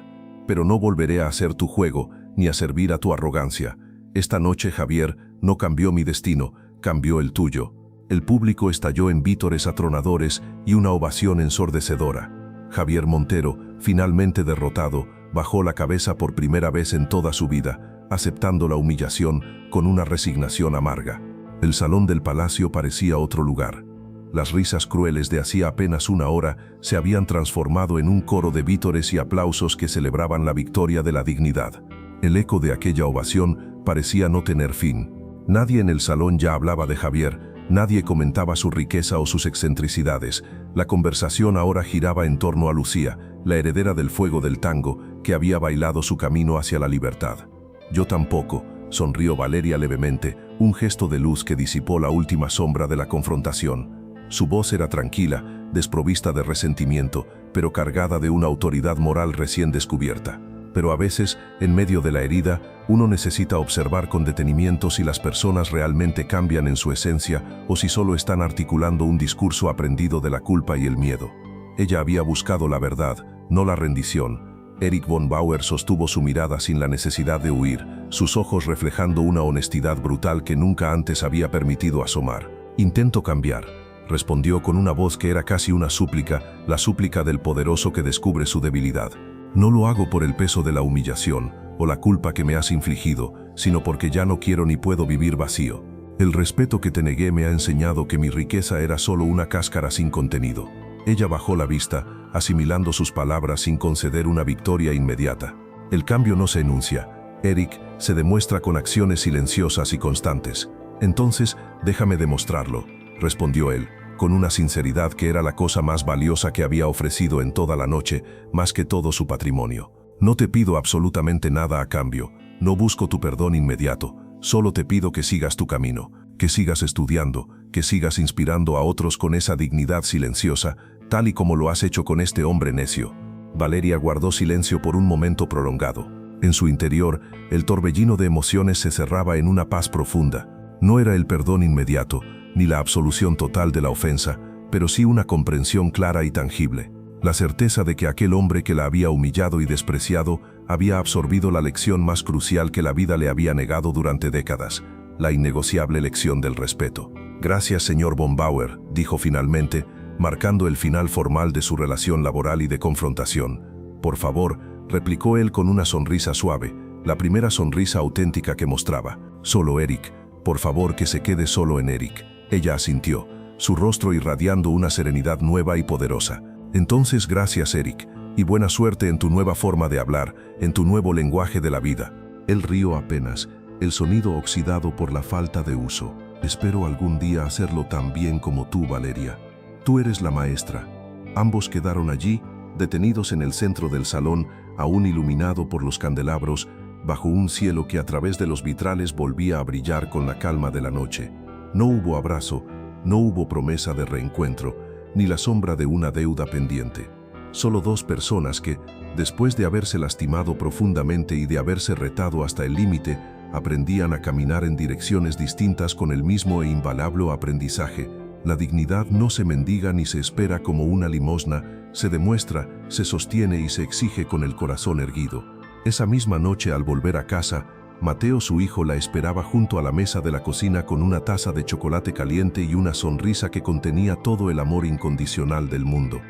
C: Pero no volveré a hacer tu juego, ni a servir a tu arrogancia. Esta noche, Javier, no cambió mi destino, cambió el tuyo». El público estalló en vítores atronadores y una ovación ensordecedora. Javier Montero, finalmente derrotado, bajó la cabeza por primera vez en toda su vida, aceptando la humillación con una resignación amarga. El salón del palacio parecía otro lugar. Las risas crueles de hacía apenas una hora se habían transformado en un coro de vítores y aplausos que celebraban la victoria de la dignidad. El eco de aquella ovación parecía no tener fin. Nadie en el salón ya hablaba de Javier, nadie comentaba su riqueza o sus excentricidades. La conversación ahora giraba en torno a Lucía, la heredera del fuego del tango, que había bailado su camino hacia la libertad. «Yo tampoco», sonrió Valeria levemente, un gesto de luz que disipó la última sombra de la confrontación. Su voz era tranquila, desprovista de resentimiento, pero cargada de una autoridad moral recién descubierta. Pero a veces, en medio de la herida, uno necesita observar con detenimiento si las personas realmente cambian en su esencia o si solo están articulando un discurso aprendido de la culpa y el miedo. Ella había buscado la verdad, no la rendición. Erich von Bauer sostuvo su mirada sin la necesidad de huir, sus ojos reflejando una honestidad brutal que nunca antes había permitido asomar. «Intento cambiar», respondió con una voz que era casi una súplica, la súplica del poderoso que descubre su debilidad. «No lo hago por el peso de la humillación o la culpa que me has infligido, sino porque ya no quiero ni puedo vivir vacío. El respeto que te negué me ha enseñado que mi riqueza era solo una cáscara sin contenido». Ella bajó la vista, asimilando sus palabras sin conceder una victoria inmediata. «El cambio no se enuncia, Erich, se demuestra con acciones silenciosas y constantes. Entonces, déjame demostrarlo», respondió él, con una sinceridad que era la cosa más valiosa que había ofrecido en toda la noche, más que todo su patrimonio. «No te pido absolutamente nada a cambio, no busco tu perdón inmediato, solo te pido que sigas tu camino, que sigas estudiando, que sigas inspirando a otros con esa dignidad silenciosa, tal y como lo has hecho con este hombre necio». Valeria guardó silencio por un momento prolongado. En su interior, el torbellino de emociones se cerraba en una paz profunda. No era el perdón inmediato, ni la absolución total de la ofensa, pero sí una comprensión clara y tangible. La certeza de que aquel hombre que la había humillado y despreciado había absorbido la lección más crucial que la vida le había negado durante décadas, la innegociable lección del respeto. «Gracias, señor von Bauer», dijo finalmente, marcando el final formal de su relación laboral y de confrontación. «Por favor», replicó él con una sonrisa suave, la primera sonrisa auténtica que mostraba. Solo Eric. Por favor, que se quede solo en Eric. Ella asintió, su rostro irradiando una serenidad nueva y poderosa. Entonces, gracias, Eric, y buena suerte en tu nueva forma de hablar, en tu nuevo lenguaje de la vida. Él rió apenas, el sonido oxidado por la falta de uso. Espero algún día hacerlo tan bien como tú, Valeria. Tú eres la maestra. Ambos quedaron allí, detenidos en el centro del salón, aún iluminado por los candelabros, bajo un cielo que a través de los vitrales volvía a brillar con la calma de la noche. No hubo abrazo, no hubo promesa de reencuentro, ni la sombra de una deuda pendiente. Solo dos personas que, después de haberse lastimado profundamente y de haberse retado hasta el límite, aprendían a caminar en direcciones distintas con el mismo e invaluable aprendizaje. La dignidad no se mendiga ni se espera como una limosna, se demuestra, se sostiene y se exige con el corazón erguido. Esa misma noche, al volver a casa, Mateo, su hijo, la esperaba junto a la mesa de la cocina con una taza de chocolate caliente y una sonrisa que contenía todo el amor incondicional del mundo.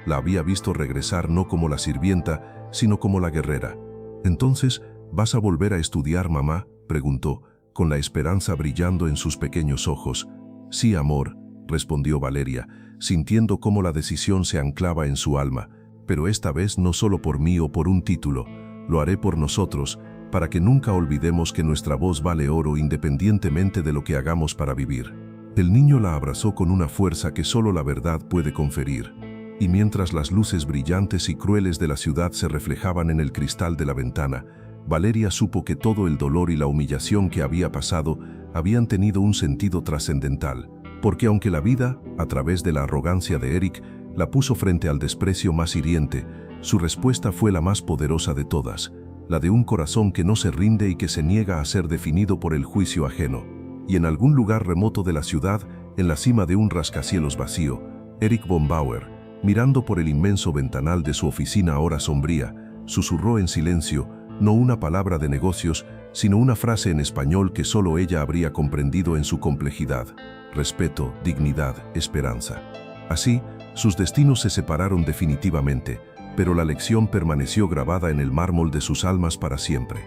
C: La había visto regresar no como la sirvienta, sino como la guerrera. «Entonces, ¿vas a volver a estudiar, mamá?», preguntó, con la esperanza brillando en sus pequeños ojos. «Sí, amor», respondió Valeria, sintiendo cómo la decisión se anclaba en su alma. «Pero esta vez no solo por mí o por un título, lo haré por nosotros, para que nunca olvidemos que nuestra voz vale oro independientemente de lo que hagamos para vivir». El niño la abrazó con una fuerza que solo la verdad puede conferir. Y mientras las luces brillantes y crueles de la ciudad se reflejaban en el cristal de la ventana, Valeria supo que todo el dolor y la humillación que había pasado habían tenido un sentido trascendental, porque aunque la vida, a través de la arrogancia de Eric, la puso frente al desprecio más hiriente, su respuesta fue la más poderosa de todas, la de un corazón que no se rinde y que se niega a ser definido por el juicio ajeno. Y en algún lugar remoto de la ciudad, en la cima de un rascacielos vacío, Eric von Bauer, mirando por el inmenso ventanal de su oficina ahora sombría, susurró en silencio, no una palabra de negocios, sino una frase en español que solo ella habría comprendido en su complejidad: respeto, dignidad, esperanza. Así, sus destinos se separaron definitivamente, pero la lección permaneció grabada en el mármol de sus almas para siempre.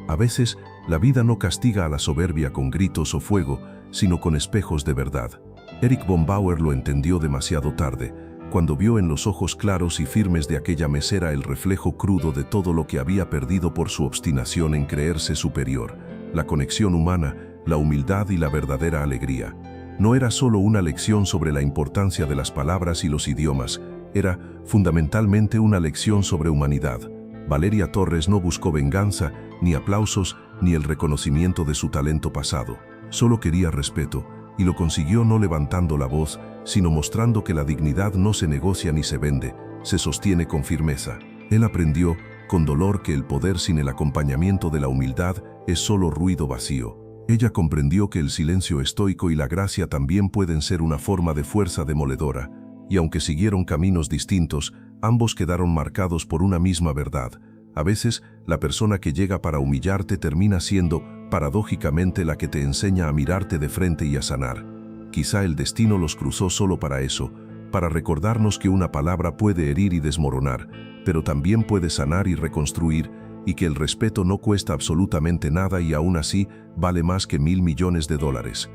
C: A veces, la vida no castiga a la soberbia con gritos o fuego, sino con espejos de verdad. Eric von Bauer lo entendió demasiado tarde, cuando vio en los ojos claros y firmes de aquella mesera el reflejo crudo de todo lo que había perdido por su obstinación en creerse superior, la conexión humana, la humildad y la verdadera alegría. No era solo una lección sobre la importancia de las palabras y los idiomas, era fundamentalmente una lección sobre humanidad. Valeria Torres no buscó venganza, ni aplausos, ni el reconocimiento de su talento pasado. Solo quería respeto, y lo consiguió no levantando la voz, sino mostrando que la dignidad no se negocia ni se vende, se sostiene con firmeza. Él aprendió, con dolor, que el poder sin el acompañamiento de la humildad es solo ruido vacío. Ella comprendió que el silencio estoico y la gracia también pueden ser una forma de fuerza demoledora, y aunque siguieron caminos distintos, ambos quedaron marcados por una misma verdad. A veces, la persona que llega para humillarte termina siendo, paradójicamente, la que te enseña a mirarte de frente y a sanar. Quizá el destino los cruzó solo para eso, para recordarnos que una palabra puede herir y desmoronar, pero también puede sanar y reconstruir, y que el respeto no cuesta absolutamente nada y aún así vale más que $1.000 millones.